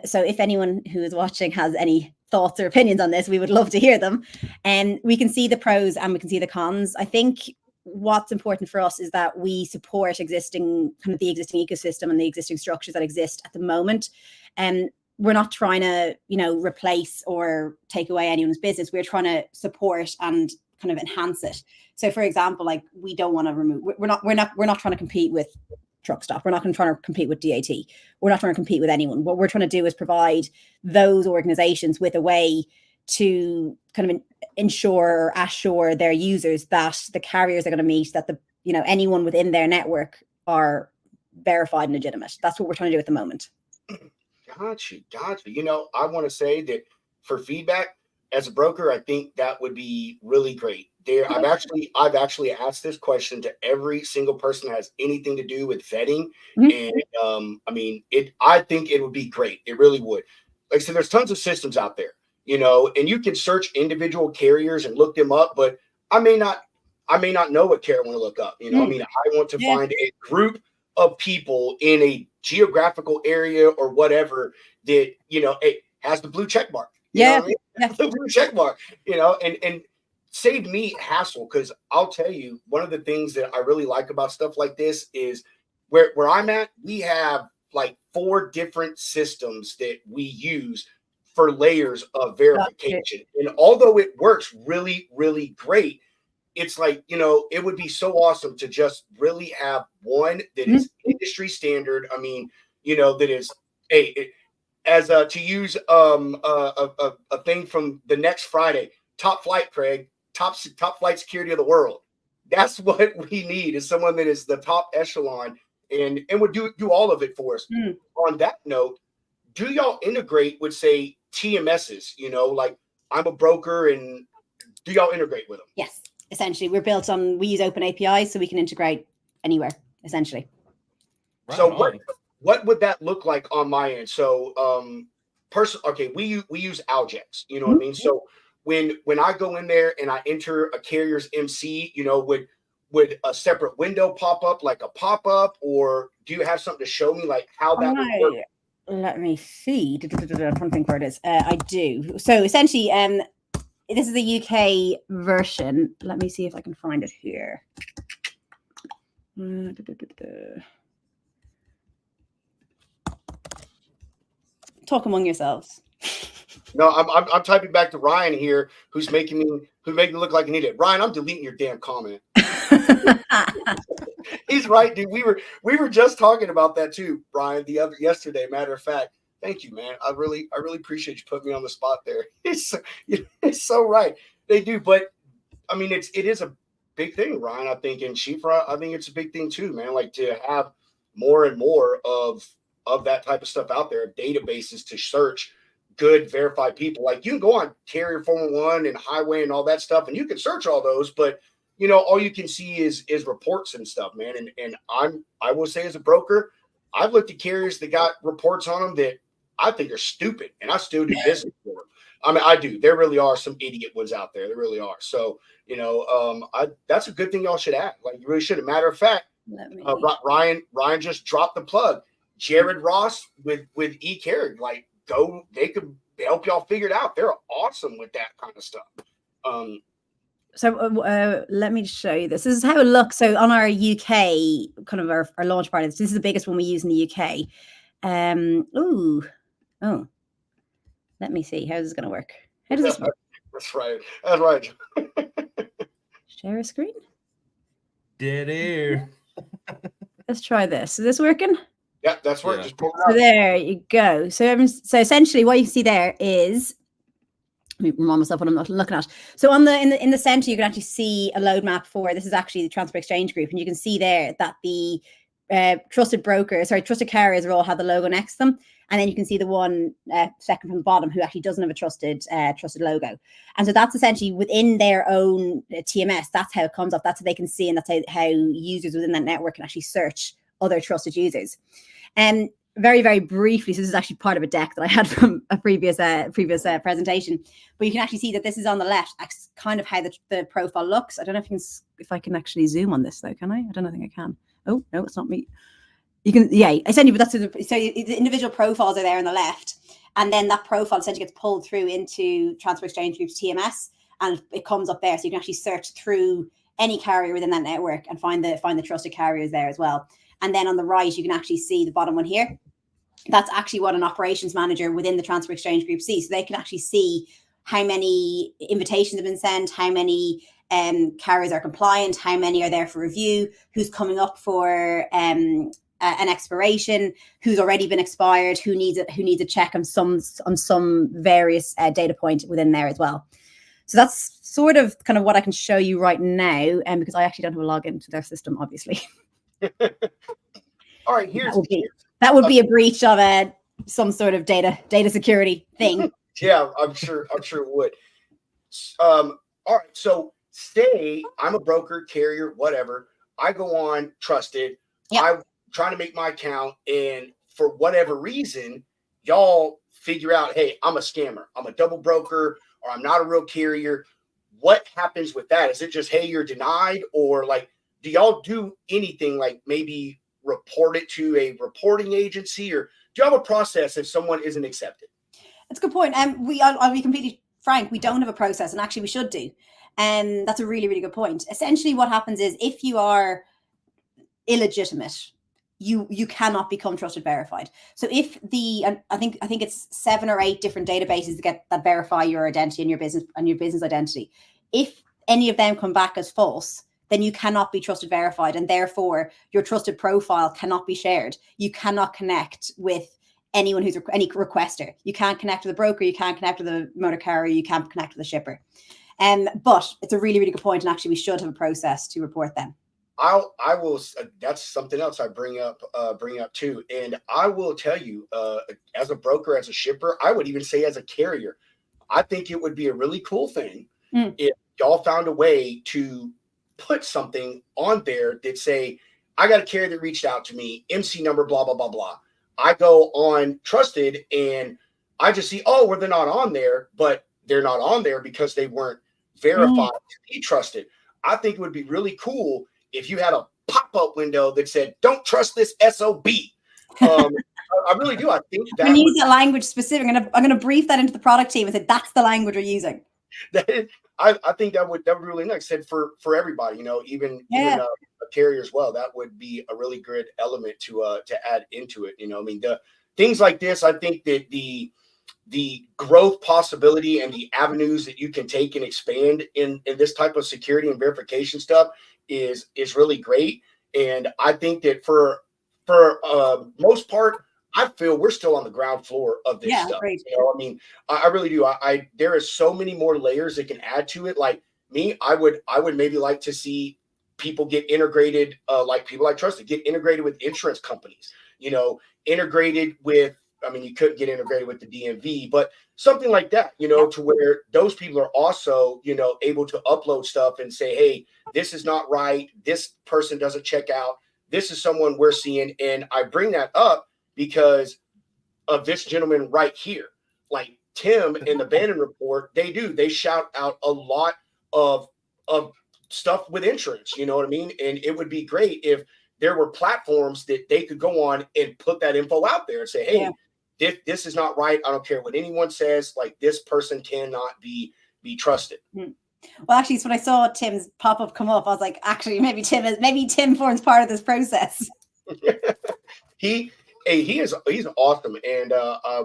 So if anyone who is watching has any thoughts or opinions on this, we would love to hear them. And we can see the pros and we can see the cons. I think what's important for us is that we support the existing ecosystem and the existing structures that exist at the moment. And we're not trying to, replace or take away anyone's business. We're trying to support and kind of enhance it. So for example, like we don't want to remove, we're not trying to compete with Truckstop. We're not going to try to compete with DAT. We're not trying to compete with anyone. What we're trying to do is provide those organizations with a way to kind of ensure or assure their users that the carriers are going to meet, that anyone within their network are verified and legitimate. That's what we're trying to do at the moment. Gotcha. I want to say that for feedback as a broker, I think that would be really great. I've actually asked this question to every single person that has anything to do with vetting, and I think it would be great. It really would. Like I said, there's tons of systems out there, and you can search individual carriers and look them up, but I may not know what carrier I want to look up. I want to find a group of people in a geographical area or whatever that it has the blue check mark. The blue check mark, and save me hassle, because I'll tell you, one of the things that I really like about stuff like this is where I'm at, we have like 4 different systems that we use for layers of verification. And although it works really, really great, it's like, it would be so awesome to just really have one that is industry standard. I mean, that is to use a thing from the next Friday, Top Flight, Craig, top flight security of the world. That's what we need, is someone that is the top echelon and would do all of it for us. On that note, do y'all integrate with, say, TMSs? Like I'm a broker, and do y'all integrate with them? Yes, essentially we use open APIs, so we can integrate anywhere, essentially. Right so on. What would that look like on my end? So we use Aljex, what I mean? So when I go in there and I enter a carrier's MC, would a separate window pop up, like a pop-up, or do you have something to show me like how that would work? Let me see. I'm trying to think where it is. I do. So essentially, this is the UK version. Let me see if I can find it here. Talk among yourselves. No, I'm typing back to Ryan here, who's making me look like an idiot. Ryan, I'm deleting your damn comment. He's right, dude. We were just talking about that too, Brian, yesterday. Matter of fact, thank you, man. I really appreciate you putting me on the spot there. It's so right. They do, but I mean, it is a big thing, Ryan. I think, and Shifra, I think it's a big thing too, man. Like to have more and more of that type of stuff out there, databases to search good verified people. Like you can go on Carrier 411 and Highway and all that stuff, and you can search all those, but all you can see is reports and stuff, man. And I will say, as a broker, I've looked at carriers that got reports on them that I think are stupid, and I still do business for them. I mean, I do. There really are some idiot ones out there. There really are. So, that's a good thing y'all should add. Like you really should. As a matter of fact, Ryan just dropped the plug. Jared Ross with eCarrier, like they could help y'all figure it out. They're awesome with that kind of stuff. So let me show you this. This is how it looks. So on our UK, kind of our launch party, this is the biggest one we use in the UK. Let me see. How is this going to work? How does this work? That's right. Share a screen? Dead air. Let's try this. Is this working? Yeah, that's working. Just pull it So out. there you go. So essentially what you see there is, let me remind myself what I'm looking at. So on in the center, you can actually see a load map for, this is actually the Transport Exchange Group. And you can see there that the trusted carriers all have the logo next to them. And then you can see the one second from the bottom who actually doesn't have a trusted logo. And so that's essentially within their own TMS. That's how it comes up. That's how they can see, and that's how users within that network can actually search other trusted users. And very, very briefly, so this is actually part of a deck that I had from a previous presentation, but you can actually see that this is on the left, kind of how the profile looks. I don't know if I can actually zoom on this though, can I? I don't think I can. Oh, no, it's not me. You can, yeah, essentially, but so the individual profiles are there on the left, and then that profile essentially gets pulled through into Transport Exchange Group's TMS, and it comes up there, so you can actually search through any carrier within that network and find the trusted carriers there as well. And then on the right, you can actually see the bottom one here. That's actually what an operations manager within the Transport Exchange Group sees. So they can actually see how many invitations have been sent, how many carriers are compliant, how many are there for review, who's coming up for an expiration, who's already been expired, who needs a check on some various data point within there as well. So that's sort of kind of what I can show you right now, because I actually don't have a login to their system, obviously. All right, that would be a breach of some sort of data security thing. Yeah, I'm sure it would. All right, so say I'm a broker, carrier, whatever. I go on Trusted. Yep. I'm trying to make my account, and for whatever reason, y'all figure out, hey, I'm a scammer. I'm a double broker, or I'm not a real carrier. What happens with that? Is it just, hey, you're denied, or like, do y'all do anything like maybe report it to a reporting agency, or do you have a process if someone isn't accepted? That's a good point. I'll be completely frank, we don't have a process, and actually we should do. And that's a really, really good point. Essentially what happens is if you are illegitimate, you cannot become trusted verified. So if I think it's 7 or 8 different databases that verify your identity and your business identity. If any of them come back as false, then you cannot be trusted verified, and therefore your trusted profile cannot be shared. You cannot connect with anyone who's any requester. You can't connect with the broker. You can't connect with the motor carrier. You can't connect with the shipper. But it's a really, really good point, and actually we should have a process to report them. I will. That's something else I bring up too, and I will tell you, as a broker, as a shipper, I would even say as a carrier, I think it would be a really cool thing if y'all found a way to put something on there that say, I got a carrier that reached out to me, MC number, blah, blah, blah, blah. I go on Trusted and I just see, oh, well, they're not on there, but they're not on there because they weren't verified to be trusted. I think it would be really cool if you had a pop-up window that said, don't trust this SOB. I really do. I think that we use that language specific. I'm going to brief that into the product team and say, that's the language we're using. I think that would be really nice. Said for everybody, even a carrier as well. That would be a really good element to add into it. I mean, the things like this, I think that the growth possibility and the avenues that you can take and expand in this type of security and verification stuff is really great. And I think that for most part, I feel we're still on the ground floor of this stuff. Great. I mean, I really do. There is so many more layers that can add to it. Like me, I would maybe like to see people get integrated, like people I trust to get integrated with insurance companies, integrated with, I mean, you couldn't get integrated with the DMV, but something like that, to where those people are also, able to upload stuff and say, hey, this is not right. This person doesn't check out. This is someone we're seeing. And I bring that up because of this gentleman right here. Like Tim in the Bannon report, they shout out a lot of stuff with insurance, you know what I mean? And it would be great if there were platforms that they could go on and put that info out there and say, hey, this is not right. I don't care what anyone says. Like, this person cannot be trusted. Well, actually, so when I saw Tim's pop-up come up, I was like, actually, maybe Tim forms part of this process. He's awesome. And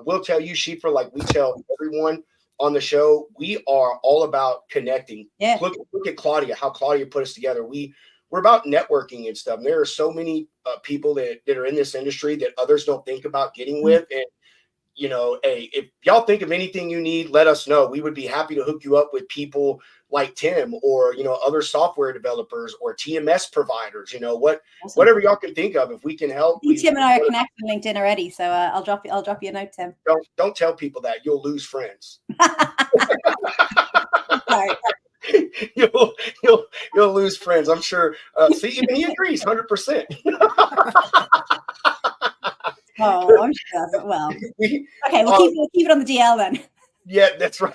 we'll tell you, Schieffer, like we tell everyone on the show, we are all about connecting. Yeah. Look at Claudia, how Claudia put us together. We're about networking and stuff. And there are so many people that are in this industry that others don't think about getting with. And hey, if y'all think of anything you need, let us know. We would be happy to hook you up with people like Tim or, other software developers or TMS providers, whatever y'all can think of. If we can help. Tim and I are connected on LinkedIn already. So I'll drop you a note, Tim. Don't tell people that. You'll lose friends. Sorry. You'll lose friends. I'm sure. See, even he agrees 100%. Oh, I'm sure that's well. Okay, we'll keep it on the DL then. Yeah, that's right.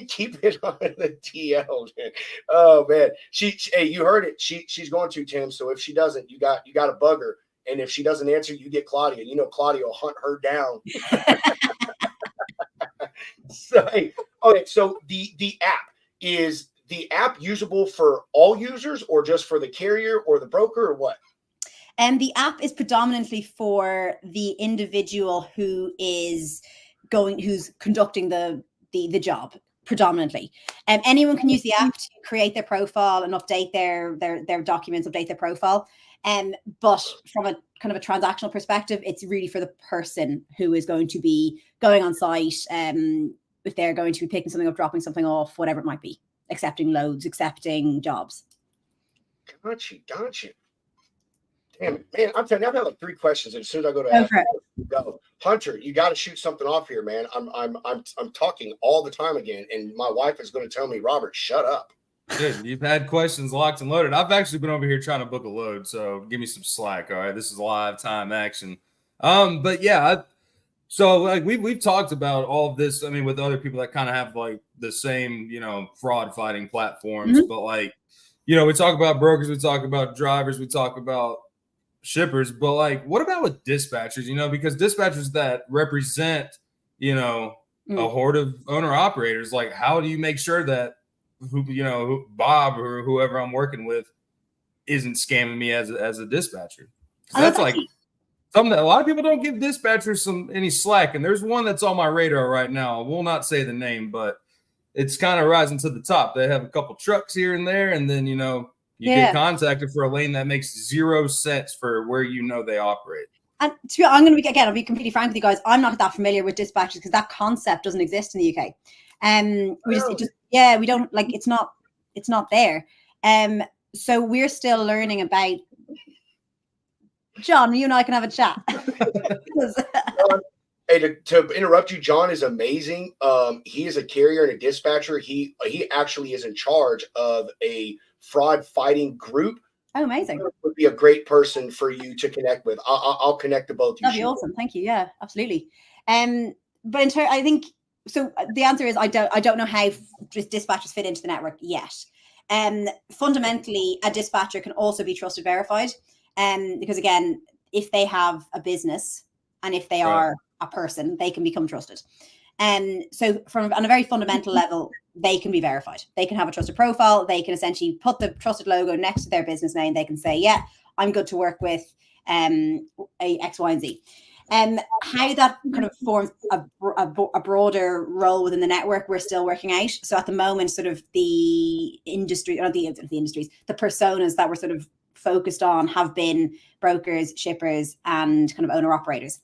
Keep it on the DL. Man. Oh man, hey, you heard it. She's going to, Tim. So if she doesn't, you got to bug her. And if she doesn't answer, you get Claudia. Claudia will hunt her down. So hey, okay. So the app is the app usable for all users or just for the carrier or the broker or what? And the app is predominantly for the individual who's conducting the job predominantly. Anyone can use the app to create their profile and update their documents, update their profile. But from a kind of a transactional perspective, it's really for the person who is going to be going on site. If they're going to be picking something up, dropping something off, whatever it might be, accepting loads, accepting jobs. Gotcha. Damn it, man! I'm telling you, I've had like 3 questions, and as soon as I go to go, Hunter, you got to shoot something off here, man. I'm talking all the time again, and my wife is going to tell me, Robert, shut up. Good. You've had questions locked and loaded. I've actually been over here trying to book a load, so give me some slack. All right, this is live time action. But yeah, so like we've talked about all of this. I mean, with other people that kind of have like the same fraud fighting platforms, but like we talk about brokers, we talk about drivers, we talk about shippers, but like what about with dispatchers, because dispatchers that represent a horde of owner operators, like how do you make sure that Bob or whoever I'm working with isn't scamming me as a dispatcher? That's like something that a lot of people don't give dispatchers any slack, and there's one that's on my radar right now. I will not say the name, but it's kind of rising to the top. They have a couple trucks here and there, and then you get contacted for a lane that makes 0 sense for where they operate. And I'll be completely frank with you guys. I'm not that familiar with dispatchers because that concept doesn't exist in the UK. We don't like it's not there. So we're still learning about. John, you and I can have a chat. Hey, to interrupt you, John is amazing. He is a carrier and a dispatcher. He actually is in charge of a fraud fighting group. Oh, amazing! Would be a great person for you to connect with. I'll connect to both. That'd be awesome. Thank you. Yeah, absolutely. But I think so. The answer is I don't know how dispatchers fit into the network yet. Fundamentally, a dispatcher can also be trusted verified. Because again, if they have a business and if they are a person, they can become trusted. So on a very fundamental level, they can be verified. They can have a trusted profile. They can essentially put the trusted logo next to their business name. They can say, yeah, I'm good to work with a X, Y, and Z. How that kind of forms a broader role within the network, we're still working out. So at the moment, sort of the industry, or the industries, the personas that we're sort of focused on have been brokers, shippers, and kind of owner operators.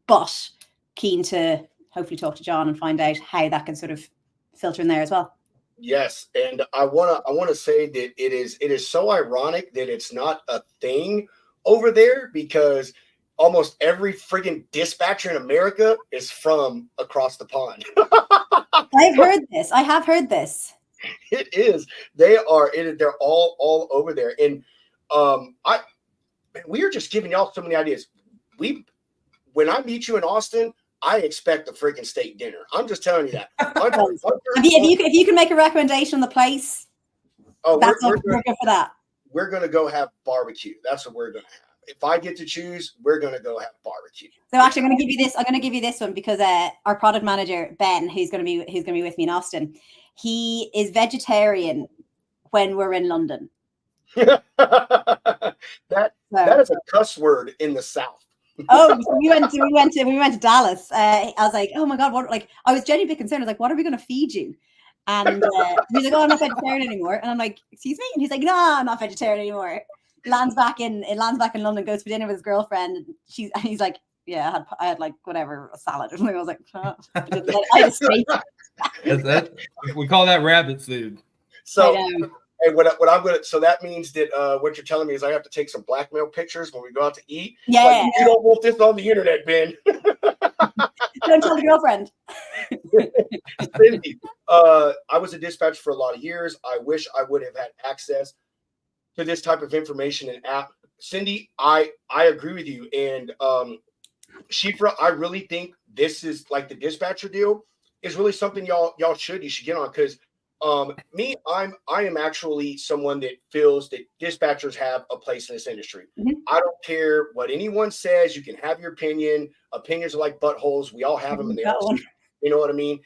But keen to hopefully talk to John and find out how that can sort of filter in there as well. Yes, and I wanna say that it is so ironic that it's not a thing over there, because almost every friggin' dispatcher in America is from across the pond. I have heard this. It is. They're all over there. And we are just giving y'all so many ideas. When I meet you in Austin, I expect a freaking steak dinner. I'm just telling you that. If you can make a recommendation on the place, we're good for that. We're gonna go have barbecue. That's what we're gonna have. If I get to choose, we're gonna go have barbecue. So actually, I'm gonna give you this one because our product manager Ben, who's gonna be with me in Austin, he is vegetarian when we're in London. That is a cuss word in the South. Oh, so we went to Dallas. I was like, oh my God, what? Like, I was genuinely concerned. I was like, what are we going to feed you? And he's like, oh, I'm not vegetarian anymore. And I'm like, excuse me? And he's like, no, I'm not vegetarian anymore. Lands back in London, goes for dinner with his girlfriend. And he's like, yeah, I had like whatever, a salad or something. I was like, oh. I had a steak. We call that rabbit food. So, hey, what I'm gonna, so that means that what you're telling me is I have to take some blackmail pictures when we go out to eat. Yeah, like, you don't want this on the internet, Ben. Don't tell the girlfriend. Cindy, I was a dispatcher for a lot of years. I wish I would have had access to this type of information and app. Cindy, I agree with you. And Shifra, I really think this is like the dispatcher deal is really something you should get on, because I am actually someone that feels that dispatchers have a place in this industry. Mm-hmm. I don't care what anyone says. You can have your opinion. Opinions are like buttholes. We all have them, and they all, you know what I mean?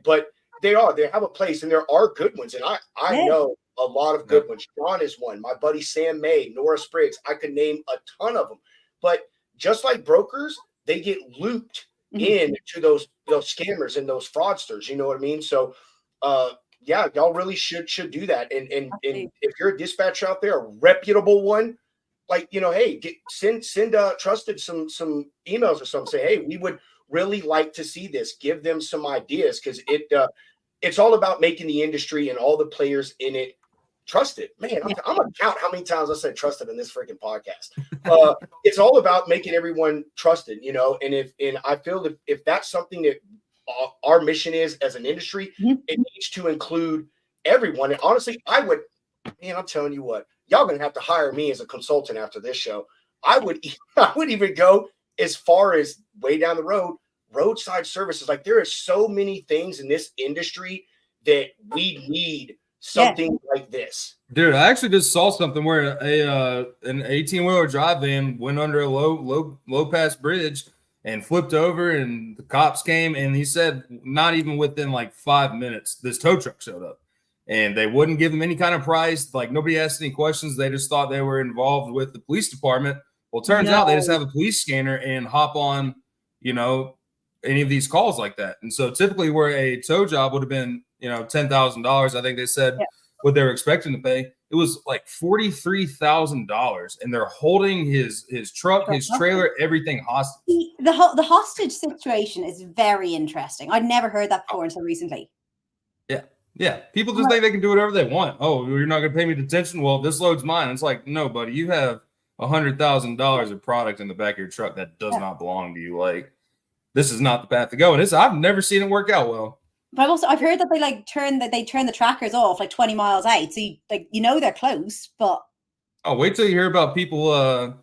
But they have a place, and there are good ones. And I know a lot of good ones. John is one. My buddy Sam May, Nora Spriggs. I could name a ton of them. But just like brokers, they get looped into those scammers and those fraudsters. You know what I mean? So, yeah, y'all really should do that. And if you're a dispatcher out there, a reputable one, like, you know, hey, send trusted some emails or something. Say, hey, we would really like to see this. Give them some ideas, because it's all about making the industry and all the players in it trusted. Man, I'm gonna count how many times I said trusted in this freaking podcast. It's all about making everyone trusted, you know. And I feel that if that's something that our mission is as an industry, it needs to include everyone. And honestly, I'm telling you what, y'all gonna have to hire me as a consultant after this show. I would even go as far as way down the road, roadside services. Like, there are so many things in this industry that we need something like this. Dude, I actually just saw something where an 18-wheeler drive van went under a low pass bridge and flipped over, and the cops came, and he said not even within like 5 minutes, this tow truck showed up, and they wouldn't give them any kind of price. Like, nobody asked any questions. They just thought they were involved with the police department. Well, it turns out they just have a police scanner and hop on, you know, any of these calls like that. And so typically where a tow job would have been, you know, $10,000, I think they said what they were expecting to pay, it was like $43,000, and they're holding his truck, his trailer, everything hostage. The hostage situation is very interesting. I'd never heard that before until recently. Yeah. People just think they can do whatever they want. Oh, you're not going to pay me detention? Well, this load's mine. It's like, no, buddy, you have $100,000 of product in the back of your truck that does not belong to you. Like, this is not the path to go. And I've never seen it work out well. But I've heard that they turn the trackers off like 20 miles out. So they're close, but wait till you hear about people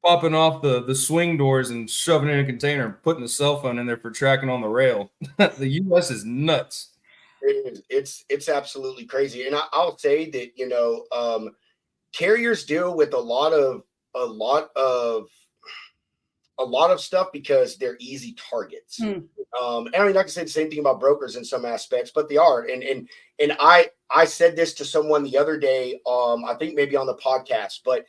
popping off the swing doors and shoving it in a container and putting the cell phone in there for tracking on the rail. The US is nuts. It's absolutely crazy. And I'll say that, you know, carriers deal with a lot of stuff because they're easy targets. And I mean, I can say the same thing about brokers in some aspects, but they are. And I said this to someone the other day, I think maybe on the podcast, but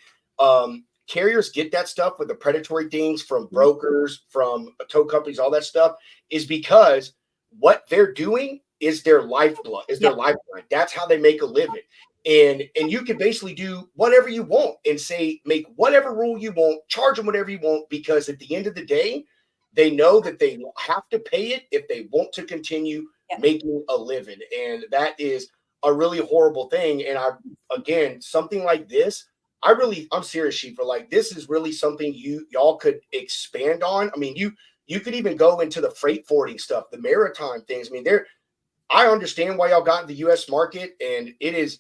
carriers get that stuff with the predatory things from brokers, from tow companies, all that stuff is because what they're doing is their lifeblood, is their lifeline. That's how they make a living. And you can basically do whatever you want and say, make whatever rule you want, charge them whatever you want, because at the end of the day, they know that they have to pay it if they want to continue making a living. And that is a really horrible thing. And something like this, I'm serious, Shifra. Like, this is really something y'all could expand on. I mean, you could even go into the freight forwarding stuff, the maritime things. I mean, I understand why y'all got in the U.S. market, and it is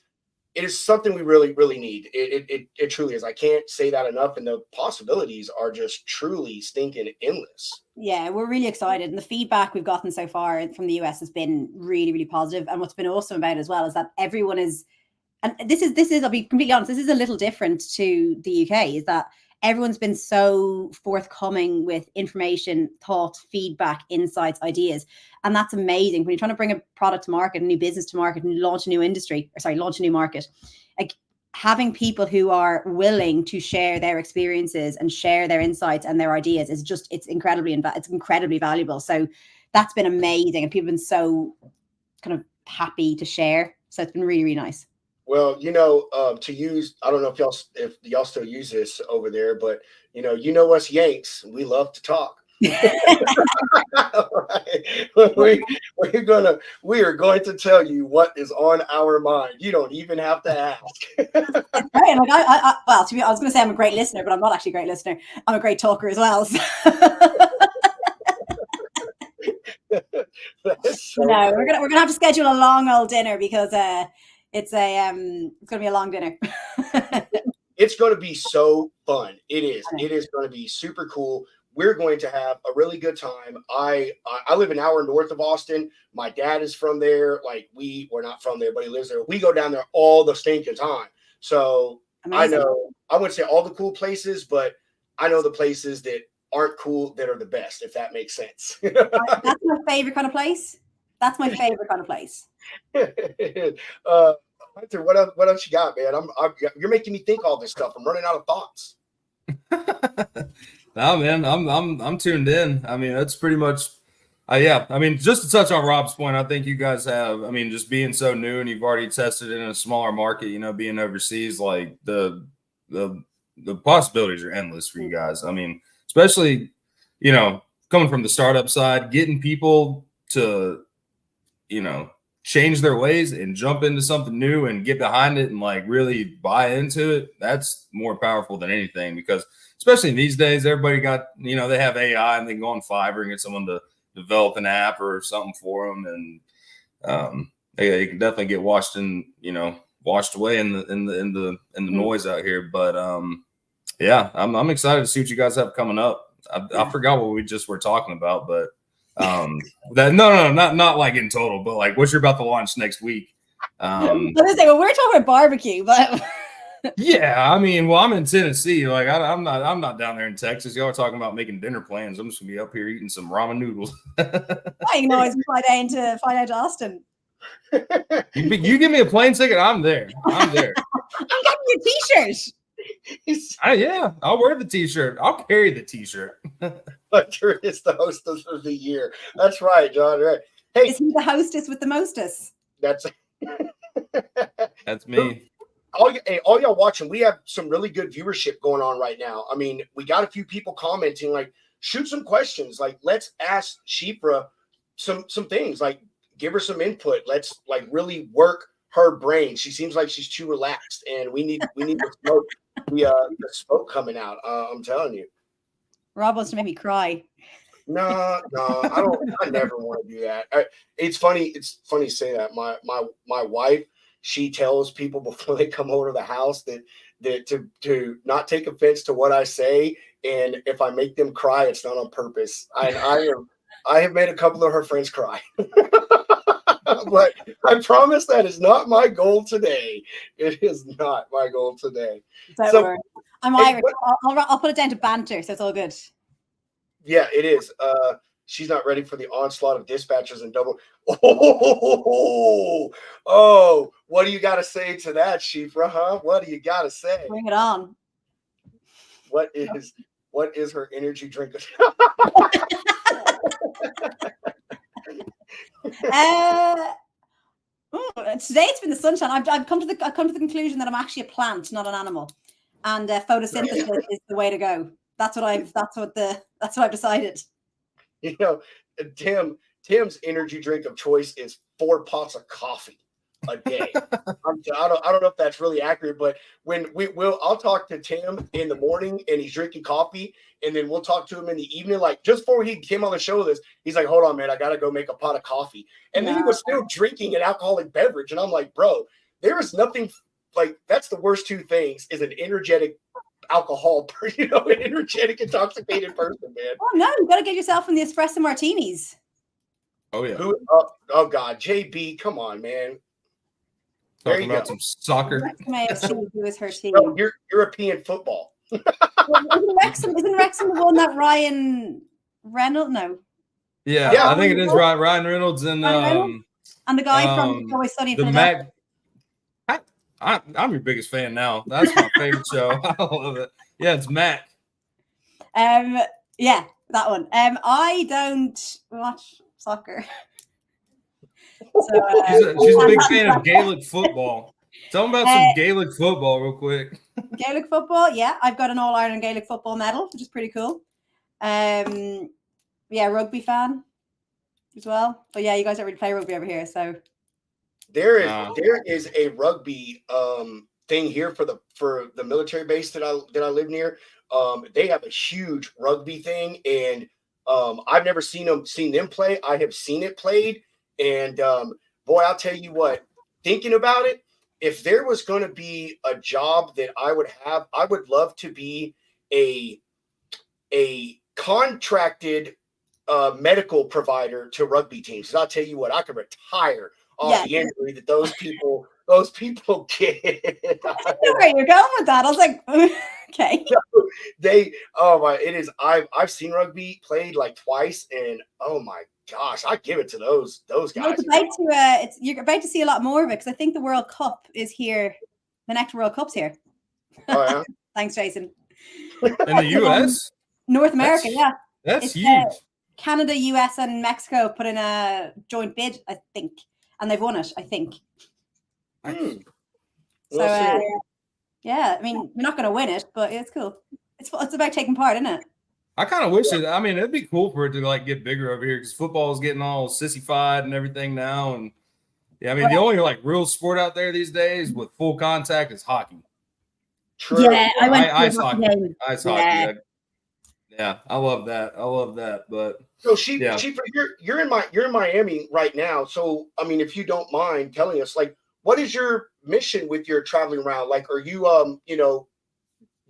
something we really, really need. It truly is. I can't say that enough. And the possibilities are just truly stinking endless. Yeah, we're really excited. And the feedback we've gotten so far from the US has been really, really positive. And what's been awesome about it as well is that everyone is, and this is, I'll be completely honest, this is a little different to the UK, is that everyone's been so forthcoming with information, thought, feedback, insights, ideas. And that's amazing. When you're trying to bring a product to market, a new business to market, and launch a new launch a new market, like, having people who are willing to share their experiences and share their insights and their ideas is just, it's incredibly valuable. So that's been amazing. And people have been so kind of happy to share. So it's been really, really nice. Well, to use, I don't know if y'all still use this over there, but us Yanks, we love to talk. Right. We are going to tell you what is on our mind. You don't even have to ask. Right. Like well, I was going to say I'm a great listener, but I'm not actually a great listener. I'm a great talker as well. So. So no, we're gonna have to schedule a long old dinner because it's gonna be a long dinner. It's going to be so fun. It is. It is going to be super cool. We're going to have a really good time. I live an hour north of Austin. My dad is from there. Like we're not from there, but he lives there. We go down there all the stinking time. So Amazing. I wouldn't say all the cool places, but I know the places that aren't cool that are the best, if that makes sense. That's my favorite kind of place. That's my favorite kind of place. Hunter, what else you got, man? You're making me think all this stuff. I'm running out of thoughts. No, man, I'm tuned in. I mean, that's pretty much, yeah. I mean, just to touch on Rob's point, I think you guys have. I mean, just being so new and you've already tested in a smaller market, being overseas, like the possibilities are endless for you guys. I mean, especially, coming from the startup side, getting people to, change their ways and jump into something new and get behind it and like really buy into it. That's more powerful than anything, because especially these days, everybody got, they have AI and they can go on Fiverr and get someone to develop an app or something for them. And they can definitely get washed away in the noise out here. But yeah, I'm excited to see what you guys have coming up. I forgot what we just were talking about, but not like in total, but like what you're about to launch next week. We're talking about barbecue, but yeah, I mean, well, I'm in Tennessee. Like I'm not down there in Texas. Y'all are talking about making dinner plans. I'm just gonna be up here eating some ramen noodles. I can always fly down to Austin. You give me a plane ticket, I'm there. I'm getting your t-shirt. Yeah, I'll wear the t-shirt. I'll carry the t-shirt. Hunter is the hostess of the year. That's right, John. Right. Hey, is he the hostess with the mostess? That's me. All y'all watching, we have some really good viewership going on right now. I mean, we got a few people commenting, like, shoot some questions. Like, let's ask Shiphrah some things. Like, give her some input. Let's like really work her brain. She seems like she's too relaxed, and we need the smoke. The smoke coming out. I'm telling you. Rob wants to make me cry. No, I don't. I never want to do that. It's funny. It's funny to say that. My wife, she tells people before they come over to the house that to not take offense to what I say, and if I make them cry, it's not on purpose. I have made a couple of her friends cry. But I promise that is not my goal today. It is not my goal today. So I'm Irish. I'll put it down to banter, so it's all good. Yeah, it is. She's not ready for the onslaught of dispatchers and double. Oh, what do you got to say to that, Shiphrah? Huh? What do you got to say? Bring it on. What is her energy drink? Today it's been the sunshine. I've come to the conclusion that I'm actually a plant, not an animal, and photosynthesis is the way to go. That's what I've decided. Tim's energy drink of choice is 4 pots of coffee a day. I don't know if that's really accurate, but I'll talk to Tim in the morning and he's drinking coffee, and then we'll talk to him in the evening. Like just before he came on the show with us, he's like, "Hold on, man, I gotta go make a pot of coffee," and then he was still drinking an alcoholic beverage, and I'm like, "Bro, there is nothing like that's the worst two things is an energetic alcohol, an energetic intoxicated person, man." Oh no, you gotta get yourself in the espresso martinis. Oh yeah. Oh God, JB, come on, man. Talking about some soccer. Who is her team? No, European football. Isn't Wrexham the one that Ryan Reynolds? No. Yeah, I think it is Ryan Reynolds and the guy from Always Sunny in Philadelphia. I'm your biggest fan now. That's my favorite show. I love it. Yeah, it's Mac. Yeah, that one. I don't watch soccer. So, she's a big fan of Gaelic football. Tell them about some Gaelic football real quick. Gaelic football, yeah. I've got an All-Ireland Gaelic football medal, which is pretty cool. Yeah, rugby fan as well. But yeah, you guys don't really play rugby over here, so There is a rugby thing here for the military base that I live near. They have a huge rugby thing, and I've never seen them play. I have seen it played, and boy, I'll tell you what. Thinking about it, if there was going to be a job that I would have, I would love to be a contracted medical provider to rugby teams. And I'll tell you what, I could retire off the injury that those people get. Where you're going with that? I was like, okay. It is. I've seen rugby played like twice, and oh my gosh, I give it to those guys. You're about to see a lot more of it, because I think the World Cup is here. The next World Cup's here. Oh yeah. Thanks, Jason. In the U.S. North America, That's huge. Canada, US, and Mexico put in a joint bid, I think, and they've won it, I think. So, yeah, I mean, we're not going to win it, but it's cool. It's about taking part, isn't it? I kind of wish it. I mean, it'd be cool for it to like get bigger over here, because football is getting all sissified and everything now. And yeah, I mean, the only like real sport out there these days with full contact is hockey. True. Yeah, I went to ice hockey. Ice hockey. Yeah, I love that. But so you're in Miami right now. So I mean, if you don't mind telling us, like, what is your mission with your traveling around? Like, are you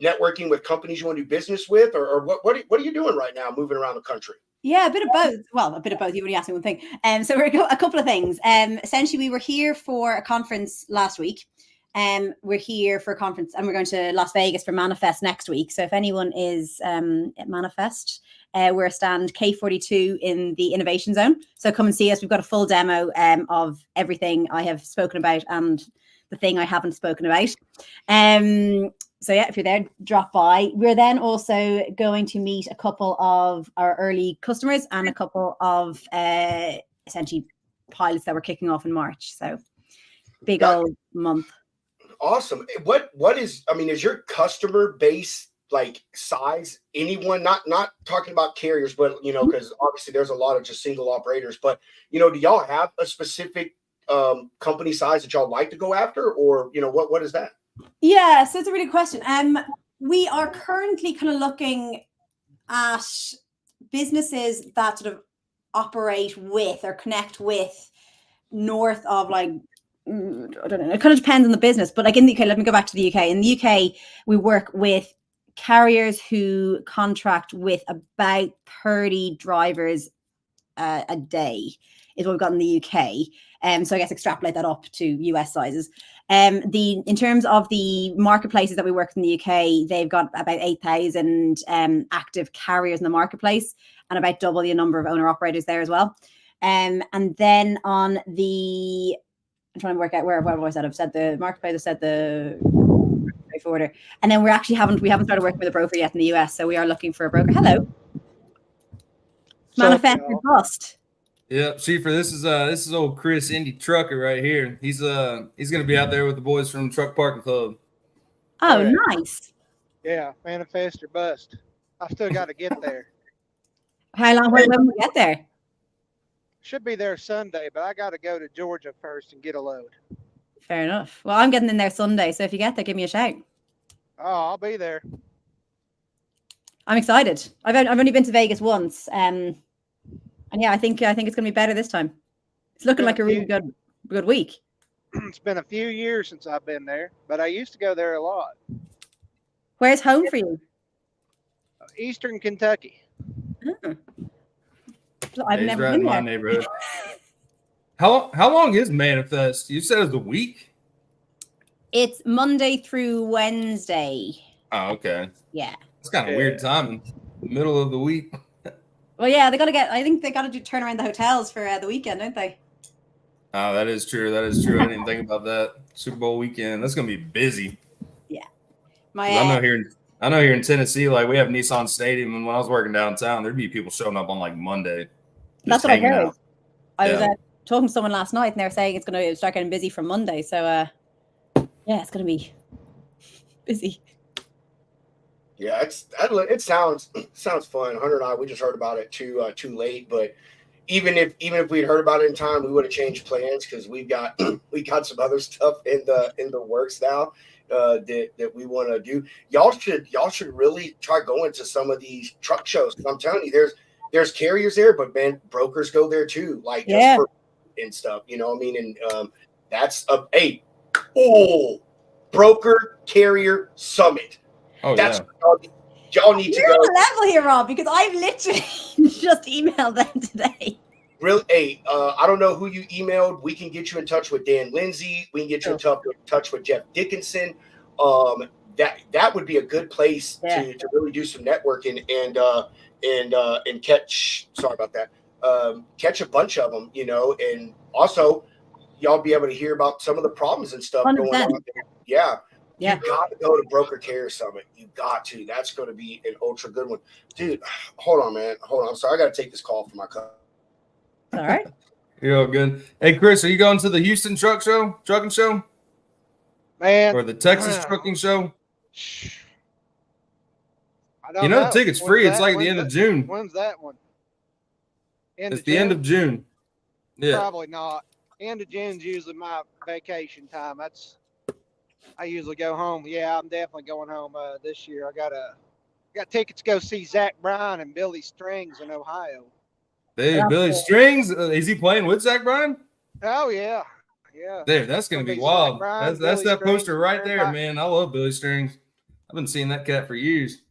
networking with companies you want to do business with, or what are you doing right now, moving around the country? Yeah, a bit of both. Well, a bit of both. You only asked me one thing. So we're a couple of things. Essentially, we were here for a conference last week. We're here for a conference, and we're going to Las Vegas for Manifest next week. So if anyone is at Manifest, we're a stand K42 in the Innovation Zone. So come and see us. We've got a full demo of everything I have spoken about and the thing I haven't spoken about. So yeah, if you're there, drop by. We're then also going to meet a couple of our early customers and a couple of essentially pilots that we're kicking off in March. So big old month. Awesome. What is, I mean, is your customer base like size anyone, not talking about carriers, but because obviously there's a lot of just single operators, but do y'all have a specific company size that y'all like to go after, or what is that? Yeah, so it's a really good question. We are currently kind of looking at businesses that sort of operate with or connect with north of like, I don't know, it kind of depends on the business, but like in the UK, let me go back to the UK. In the UK, we work with carriers who contract with about 30 drivers a day is what we've got in the UK. So I guess extrapolate that up to US sizes. In terms of the marketplaces that we work in the UK, they've got about 8,000 active carriers in the marketplace, and about double the number of owner operators there as well. And then on the, I'm trying to work out what I said. I've said the marketplace, I've said the forwarder, and then we haven't started working with a broker yet in the US, so we are looking for a broker. Hello, Manifest or Bust. Yeah, Schieffer, this is old Chris Indy Trucker right here. He's gonna be out there with the boys from Truck Parking Club. Oh, yeah. Nice. Yeah, Manifest or Bust. I still got to get there. How long? When will we get there? Should be there Sunday, but I got to go to Georgia first and get a load. Fair enough. Well, I'm getting in there Sunday, so if you get there, give me a shout. Oh, I'll be there. I'm excited. I've only been to Vegas once, and yeah, I think it's going to be better this time. It's looking like a really good week. It's been a few years since I've been there, but I used to go there a lot. Where's home for you? Eastern Kentucky. Oh. I've never been in my neighborhood. How long is Manifest? You said it's a week? It's Monday through Wednesday. Oh, okay. Yeah. It's kind of weird timing. Middle of the week. Well, yeah, I think they got to turn around the hotels for the weekend, don't they? Oh, that is true. I didn't think about that. Super Bowl weekend. That's going to be busy. Yeah. I know here in Tennessee, like we have Nissan Stadium, and when I was working downtown, there'd be people showing up on like Monday. That's what I heard. I was talking to someone last night, and they were saying it's going to start getting busy from Monday. So Yeah, it's gonna be busy. Yeah, it sounds fun. Hunter and I, we just heard about it too late, but even if we'd heard about it in time, we would have changed plans because we got some other stuff in the works now that we want to do. Y'all should really try going to some of these truck shows. I'm telling you, there's carriers there, but man, brokers go there too, like just for and stuff. You know what I mean? And that's broker carrier summit. Oh, That's yeah. y'all need to You're go. on the level here, Rob, because I've literally just emailed them today. Really, I don't know who you emailed. We can get you in touch with Dan Lindsay. We can get you in touch with Jeff Dickinson. That would be a good place to really do some networking and catch. Sorry about that. Catch a bunch of them, you know, and also y'all be able to hear about some of the problems and stuff 100%. going on. Yeah. Yeah. You got to go to Broker Carrier Summit. You got to. That's going to be an ultra good one. Dude, hold on, man. Hold on. I'm sorry. I got to take this call from my cousin. All right. You're all good. Hey, Chris, are you going to the Houston trucking show? Man. Or the Texas trucking show? I don't You know, the ticket's free. It's like the end of June. When's that one? It's the end of June. Yeah. Probably not. End of June's usually my vacation time. I usually go home. Yeah, I'm definitely going home this year. I got tickets to go see Zach Bryan and Billy Strings in Ohio. Hey, Billy Strings, is he playing with Zach Bryan? Oh yeah, yeah. There, that's gonna be wild. That's that poster right there, man. I love Billy Strings. I've been seeing that cat for years.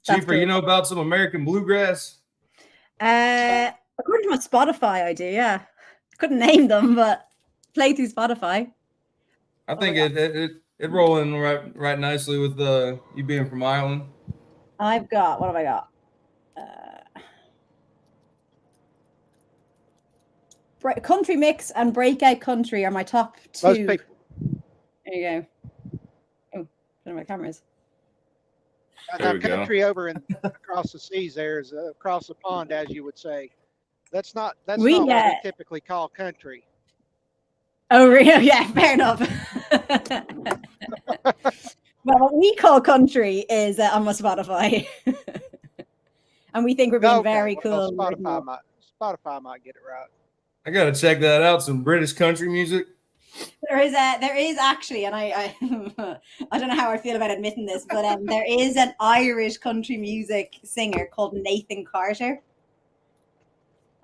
Chief, you know about some American bluegrass? According to my Spotify, I do. Yeah, I couldn't name them, but play through Spotify. I think it roll in right nicely with you being from Ireland. What have I got? Country Mix and Breakout Country are my top two. Most people. There you go. Oh, I don't know where my camera is. Our country over across the seas there is across the pond, as you would say. That's not what we typically call country. Oh, really? Yeah, fair enough. Well, what we call country is on my Spotify. And we think we're being very cool. Spotify might get it right. I gotta check that out. Some British country music. There is actually, and I I don't know how I feel about admitting this, but there is an Irish country music singer called Nathan Carter.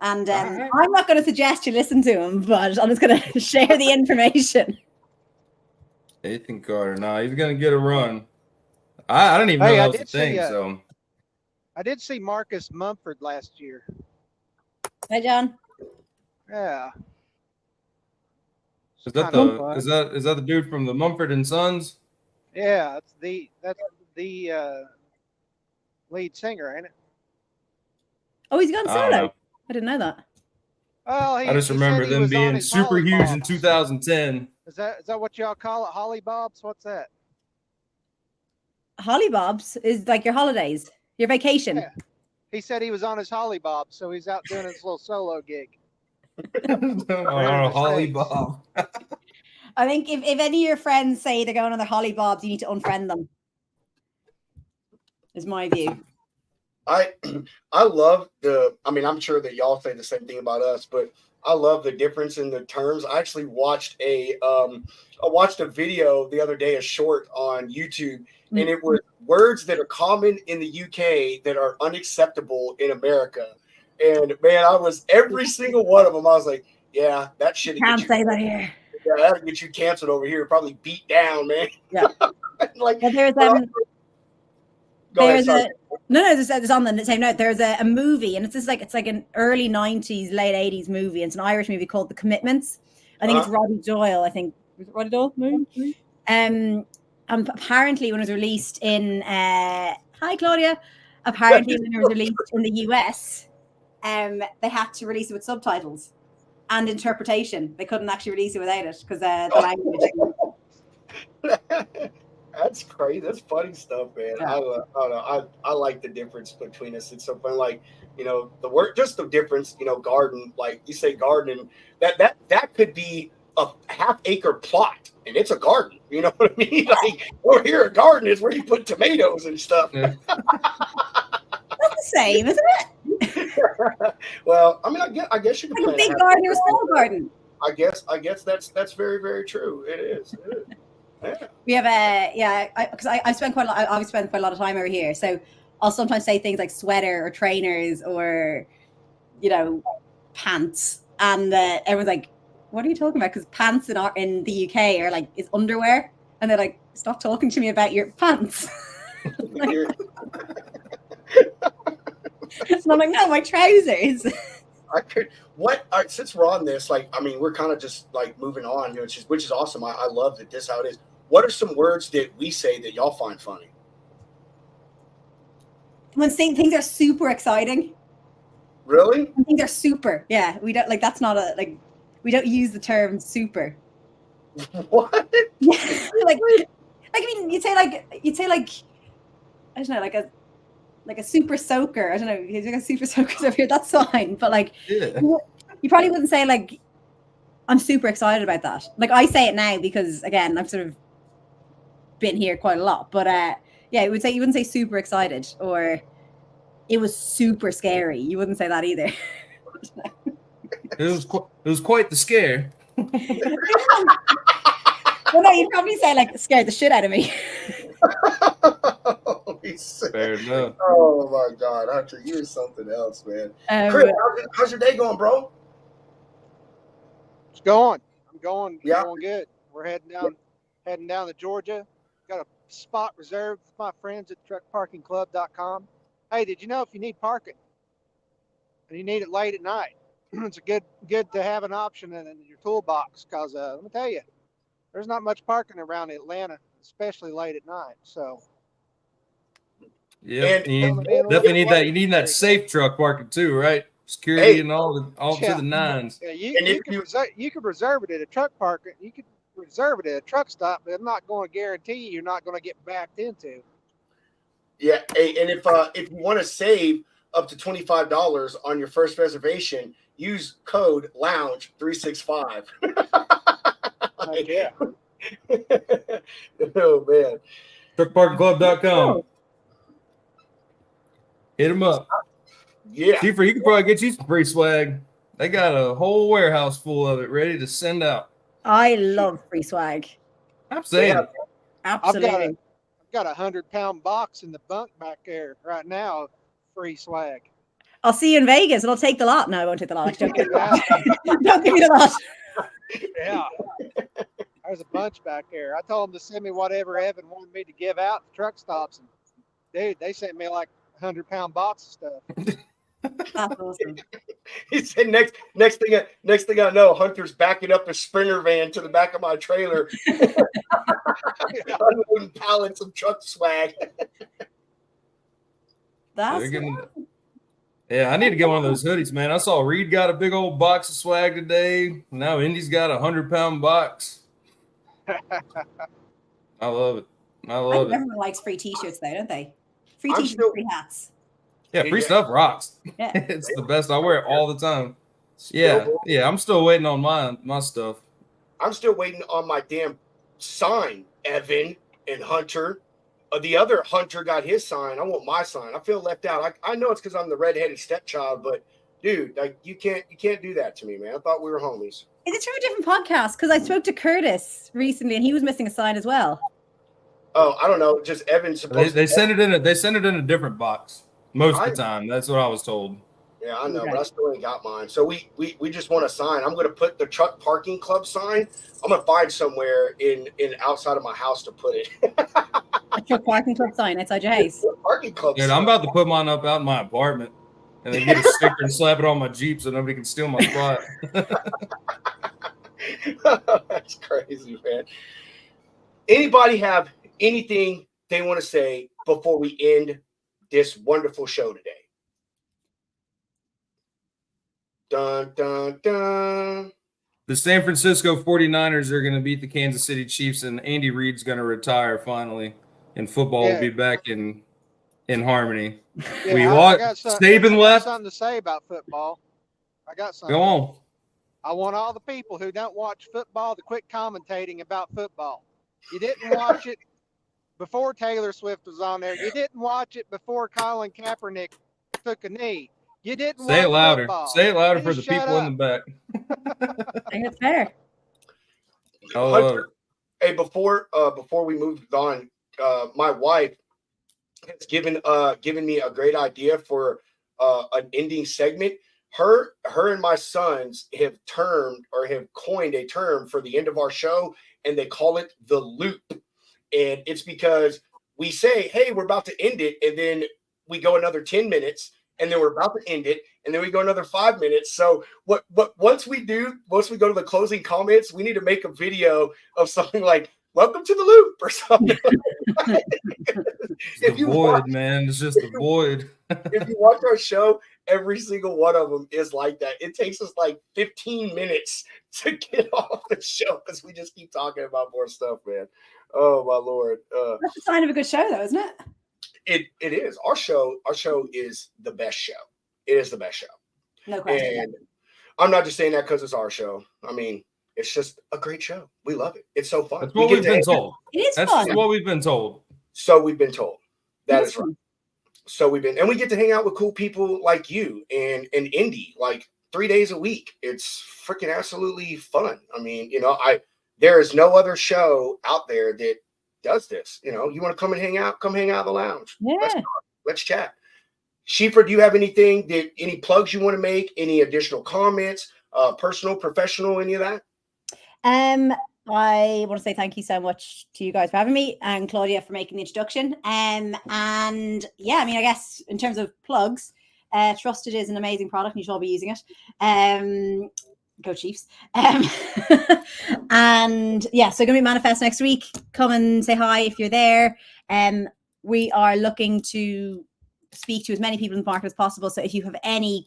And I'm not going to suggest you listen to him, but I'm just going to share the information. Nathan Carter. Nah, he's going to get a run. I don't even know that was a thing. So I did see Marcus Mumford last year. Hey, John. Yeah. Is that the dude from the Mumford and Sons? Yeah, that's the lead singer, ain't it? Oh, he's gone solo. I didn't know that. Well, I just remember them being super huge in 2010. Is that what y'all call it? Hollybobs? What's that? Hollybobs is like your holidays, your vacation. Yeah. He said he was on his Hollybob, so he's out doing his little solo gig. Hollybob. I think if any of your friends say they're going on their Hollybobs, you need to unfriend them. Is my view. I love I'm sure that y'all say the same thing about us, but I love the difference in the terms. I actually watched a video the other day, a short on YouTube, and it was words that are common in the UK that are unacceptable in America. And man, every single one of them, I was like, yeah, that shit. Can't say that here. Yeah, that'll get you canceled over here. Probably beat down, man. Yeah. There's on the same note. There's a movie, and it's like an early 90s, late 80s movie. It's an Irish movie called The Commitments. I think it's Roddy Doyle. Was it Roddy Doyle movie? And apparently when it was released in hi Claudia. Apparently when it was released in the US, they had to release it with subtitles and interpretation. They couldn't actually release it without it because the language. That's crazy. That's funny stuff, man. Yeah. I don't know. I like the difference between us. It's so fun. Like, the word, just the difference, garden, like you say garden, that could be a half-acre plot, and it's a garden. You know what I mean? Like over here, a garden is where you put tomatoes and stuff. Yeah. That's the same, isn't it? Well, I mean, I guess you can Like a plant big garden or a small garden. I guess that's very, very true. It is. Yeah. We have because I spent quite a lot. I always spend quite a lot of time over here, so I'll sometimes say things like sweater or trainers or pants, and everyone's like, "What are you talking about?" Because pants in the UK are like is underwear, and they're like, "Stop talking to me about your pants." And I'm like, "No, my trousers." Since we're on this, like, I mean, we're kind of just like moving on, which is awesome. I love that this how it is. What are some words that we say that y'all find funny? When saying things are super exciting. Really? I think they're super. Yeah, we don't like that's not a like we don't use the term super. What? Yeah, like I mean, you'd say like I don't know, like a super soaker. I don't know, you got super soakers over here. That's fine, but like Yeah. you probably wouldn't say like I'm super excited about that. Like I say it now because again I've sort of been here quite a lot, but yeah, you wouldn't say super excited or it was super scary. You wouldn't say that either. It was quite the scare. Well, no, you'd probably say like scared the shit out of me. Fair enough. Oh my God, Hunter, you're something else, man. Chris, how's your day going, bro? It's going. I'm going. Yeah. Going good. We're heading down to Georgia. Got a spot reserved with my friends at truckparkingclub.com. Hey, did you know if you need parking and you need it late at night, it's a good to have an option in your toolbox because let me tell you, there's not much parking around Atlanta, especially late at night. So Yeah, And- you definitely need that. You need that safe truck parking too, right? Security and all Yeah. to the nines. yeah, And you could reserve it at a truck parking. You could reserve it at a truck stop, but I'm not going to guarantee you're not going to get backed into. Yeah, hey, and if you want to save up to $25 on your first reservation, use code Lounge365. Yeah. Oh man. Truckparkingclub.com. Hit them up. Yeah. Chief, you can probably get you some free swag. They got a whole warehouse full of it ready to send out. I love free swag. I'm saying, Yeah. Absolutely. I've got a 100-pound box in the bunk back there right now. Free swag. I'll see you in Vegas and I'll take the lot. No, I won't take the lot. Don't give me Yeah. don't give me the lot. Yeah. There's a bunch back there. I told them to send me whatever Evan wanted me to give out at truck stops. And dude, they sent me like 100-pound box of stuff. That's awesome. He said next thing I know, Hunter's backing up a Sprinter van to the back of my trailer, unloading pallets of truck swag. That's yeah, I need to get one of those hoodies, man. I saw Reed got a big old box of swag today. Now Indy's got a 100-pound box. I love it. I love it. Everyone likes free t-shirts though, don't they? Free I'm t-shirts, still- free hats. Yeah, free stuff rocks. Yeah. It's the best. I wear it all the time. Yeah, I'm still waiting on my stuff. I'm still waiting on my damn sign, Evan and Hunter. The other Hunter got his sign. I want my sign. I feel left out. I know it's because I'm the redheaded stepchild, but dude, like you can't do that to me, man. I thought we were homies. Is it from a different podcast? Because I spoke to Curtis recently and he was missing a sign as well. Oh, I don't know. Just Evan's supposed They to send it in a different box most of the time. That's what I was told. Yeah, I know, Okay. but I still ain't got mine. So we just want a sign. I'm gonna put the truck parking club sign. I'm gonna find somewhere in outside of my house to put it. A truck parking club sign outside your house. Parking club. Dude, sign. I'm about to put mine up out in my apartment and then get a sticker and slap it on my Jeep so nobody can steal my spot. That's crazy, man. Anybody have anything they want to say before we end this wonderful show today? Dun dun dun. The San Francisco 49ers are going to beat the Kansas City Chiefs, and Andy Reid's going to retire finally, and football will be back in harmony. Yeah, We I want got some- Saban I got left. something to say about football. I got something. Go on. I want all the people who don't watch football to quit commentating about football. You didn't watch it before Taylor Swift was on there. You didn't watch it before Colin Kaepernick took a knee. You didn't Say it watch louder. football. Say it louder You for just the shut people in up. the back. I think it's fair. Oh, Hey, before we move on, my wife has given me a great idea for an ending segment. Her and my sons have coined a term for the end of our show, and they call it the loop. And it's because we say, hey, we're about to end it, and then we go another 10 minutes, and then we're about to end it, and then we go another 5 minutes. So once we go to the closing comments, we need to make a video of something like "Welcome to the Loop" or something. it's the void, man. It's just the void. If you watch our show, every single one of them is like that. It takes us like 15 minutes to get off the show because we just keep talking about more stuff, man. Oh my Lord. That's a sign of a good show, though, isn't it? It is. Our show is the best show. It is the best show. No question. And I'm not just saying that because it's our show. I mean, it's just a great show. We love it. It's so fun. That's what we've been told. It is That's fun. what we've been told. So we've been told. That It is right. So and we get to hang out with cool people like you and Indy like 3 days a week. It's freaking absolutely fun. I mean, there is no other show out there that does this. You want to come and hang out? Come hang out in the lounge. Yeah. Let's chat. Schieffer, do you have any plugs you want to make? Any additional comments? Personal, professional, any of that? I want to say thank you so much to you guys for having me and Claudia for making the introduction. And yeah, I mean, I guess in terms of plugs, Trusted is an amazing product and you should all be using it. Go Chiefs. And yeah, so going to be Manifest next week. Come and say hi if you're there. We are looking to speak to as many people in the market as possible. So if you have any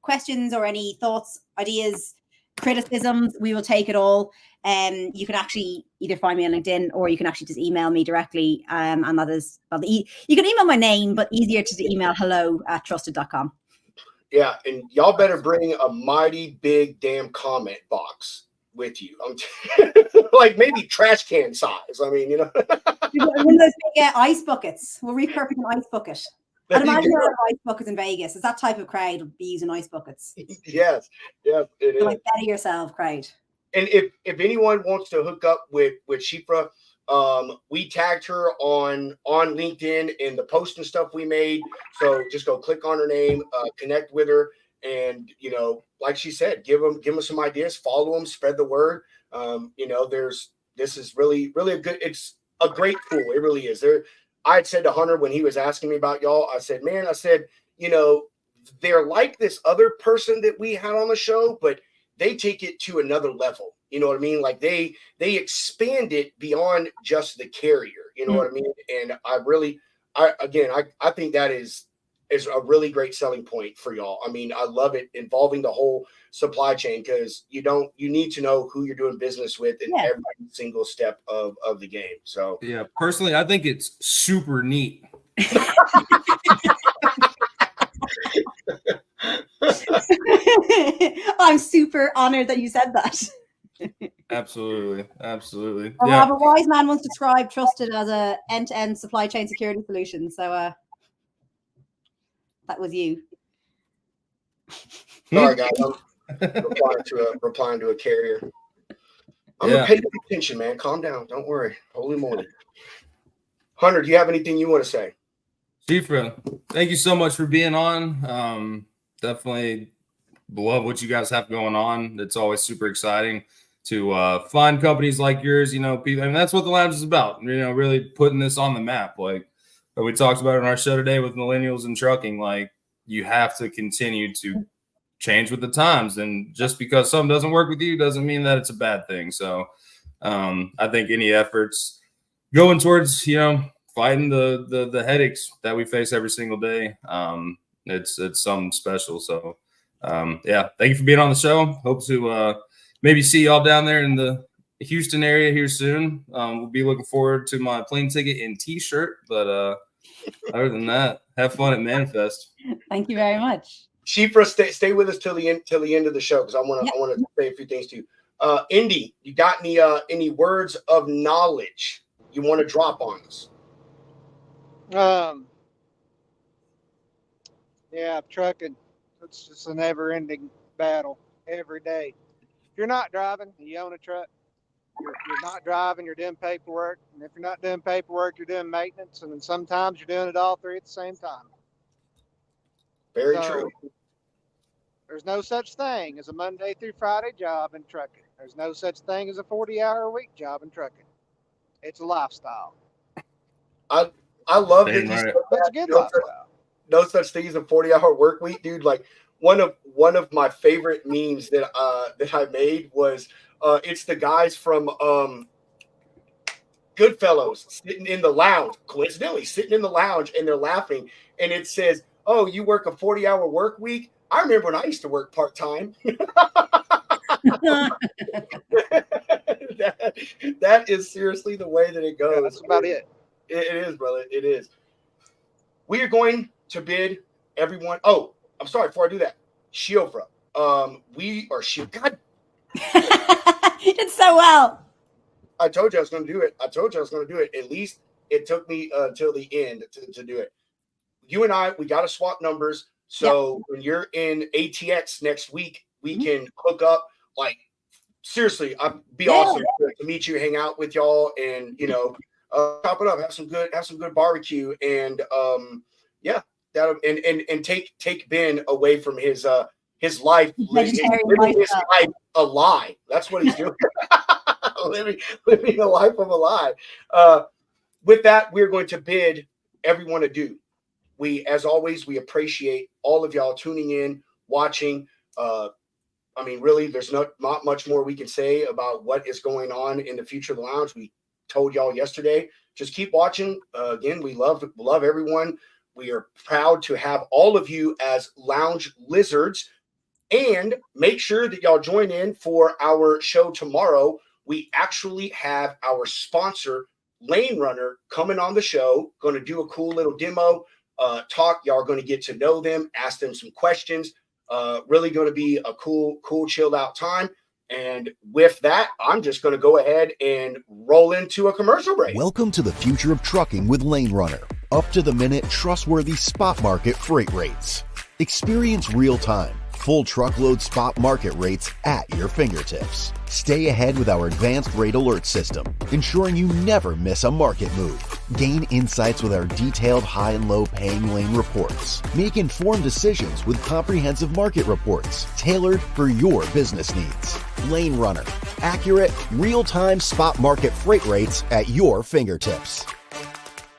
questions or any thoughts, ideas, criticisms, we will take it all. You can actually either find me on LinkedIn or you can actually just email me directly. And that is, you can email my name, but easier to email hello@trusted.com. Yeah, and y'all better bring a mighty big damn comment box with you. Like maybe trash can size. I mean, One of those big ice buckets. We'll repurpose an ice bucket. I'd imagine there are ice buckets in Vegas. It's that type of crowd would be using ice buckets. Yes, it is. Like better yourself crowd. And if anyone wants to hook up with Schieffer, we tagged her on LinkedIn in the post and stuff we made. So just go click on her name, connect with her, and like she said, give them some ideas, follow them, spread the word. This is really it's a great tool. It really is. I had said to Hunter when he was asking me about y'all, I said, they're like this other person that we had on the show, but they take it to another level. You know what I mean? Like they expand it beyond just the carrier. You know what I mean? And I think that is a really great selling point for y'all. I mean, I love it involving the whole supply chain because you need to know who you're doing business with in every single step of the game. So yeah, personally, I think it's super neat. I'm super honored that you said that. Absolutely. Well, Yeah. Robert Wiseman once described Trusted as a end-to-end supply chain security solution. So that was you. sorry guys, I'm replying to a carrier. I'm gonna pay attention, man. Calm down. Don't worry. Holy moly. Hunter, do you have anything you want to say? Schieffer, thank you so much for being on. Definitely love what you guys have going on. It's always super exciting to find companies like yours, people, and that's what the lounge is about, really putting this on the map. Like we talked about in our show today with millennials and trucking, like you have to continue to change with the times. And just because something doesn't work with you doesn't mean that it's a bad thing. So I think any efforts going towards, fighting the headaches that we face every single day, it's something special. So yeah, thank you for being on the show. Hope to maybe see y'all down there in the Houston area here soon. We'll be looking forward to my plane ticket and t-shirt, but other than that, have fun at Manifest. Thank you very much. Shifra, stay with us till the end of the show because I want to say a few things to you. Indy, you got any words of knowledge you want to drop on us? Yeah, trucking. It's just a never-ending battle every day. If you're not driving, you own a truck. You're not driving, you're doing paperwork. And if you're not doing paperwork, you're doing maintenance. And then sometimes you're doing it all three at the same time. Very true. There's no such thing as a Monday through Friday job in trucking. There's no such thing as a 40-hour-a-week job in trucking. It's a lifestyle. I love that you Right. said That's a good lifestyle. no such thing as a 40-hour work week, dude. Like one of my favorite memes that I made was it's the guys from Goodfellas sitting in the lounge, coincidentally sitting in the lounge, and they're laughing, and it says, "Oh, you work a 40-hour work week? I remember when I used to work part-time." that is seriously the way that it goes. Yeah, that's about it. It is, brother. It is. We are going to bid everyone. Oh, I'm sorry. Before I do that, Shiofra. God, You did so well. I told you I was going to do it. At least it took me till the end to do it. You and I, we got to swap numbers. So when you're in ATX next week, we can hook up. Like, seriously, I'd be awesome to meet you, hang out with y'all, and chop it up, have some good barbecue, and and take Ben away from his life, living his life a lie. That's what he's doing. living a life of a lie. With that, we're going to bid everyone adieu. As always, we appreciate all of y'all tuning in, watching. Really, there's not much more we can say about what is going on in the future of the lounge. We told y'all yesterday. Just keep watching. Again, we love everyone. We are proud to have all of you as lounge lizards. And make sure that y'all join in for our show tomorrow. We actually have our sponsor, Lane Runner, coming on the show. Going to do a cool little demo talk. Y'all are going to get to know them, ask them some questions. Really going to be a cool, chilled out time. And with that, I'm just going to go ahead and roll into a commercial break. Welcome to the future of trucking with Lane Runner. Up to the minute, trustworthy spot market freight rates. Experience real time, full truckload spot market rates at your fingertips. Stay ahead with our advanced rate alert system, ensuring you never miss a market move. Gain insights with our detailed high and low paying lane reports. Make informed decisions with comprehensive market reports tailored for your business needs. Lane Runner, accurate, real-time spot market freight rates at your fingertips.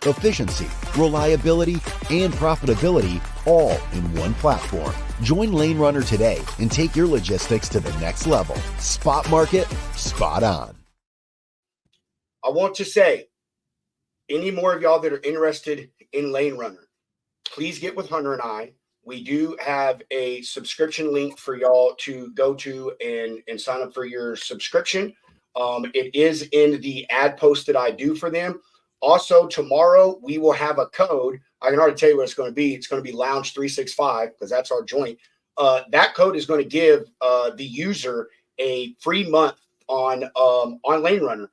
Efficiency, reliability, and profitability all in one platform. Join Lane Runner today and take your logistics to the next level. Spot market, spot on. I want to say, any more of y'all that are interested in Lane Runner, please get with Hunter and I. We do have a subscription link for y'all to go to and sign up for your subscription. It is in the ad post that I do for them. Also, tomorrow we will have a code. I can already tell you what it's going to be. It's going to be Lounge 365 because that's our joint. That code is going to give the user a free month on Lane Runner.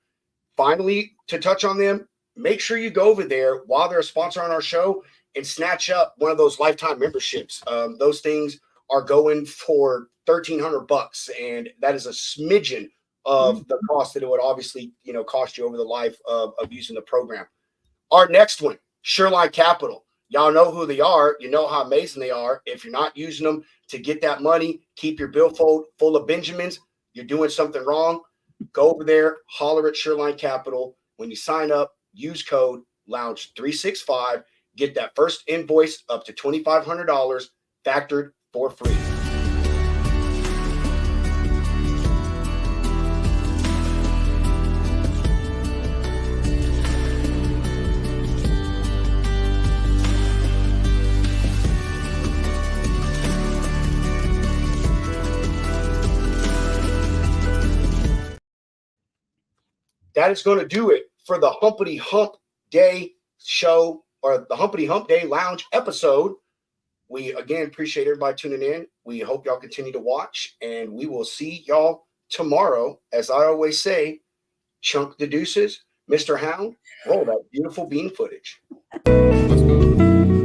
Finally, to touch on them, make sure you go over there while they're a sponsor on our show and snatch up one of those lifetime memberships. Those things are going for $1,300, and that is a smidgen of the cost that it would obviously, cost you over the life of using the program. Our next one, Shoreline Capital. Y'all know who they are. You know how amazing they are. If you're not using them to get that money, keep your billfold full of Benjamins, you're doing something wrong. Go over there, holler at Shoreline Capital. When you sign up, use code Lounge365. Get that first invoice up to $2,500 factored for free. That is going to do it for the Humpity Hump Day show, or the Humpity Hump Day Lounge episode. We again appreciate everybody tuning in. We hope y'all continue to watch, and we will see y'all tomorrow. As I always say, chunk the deuces. Mr. Hound, roll that beautiful bean footage. Let's go.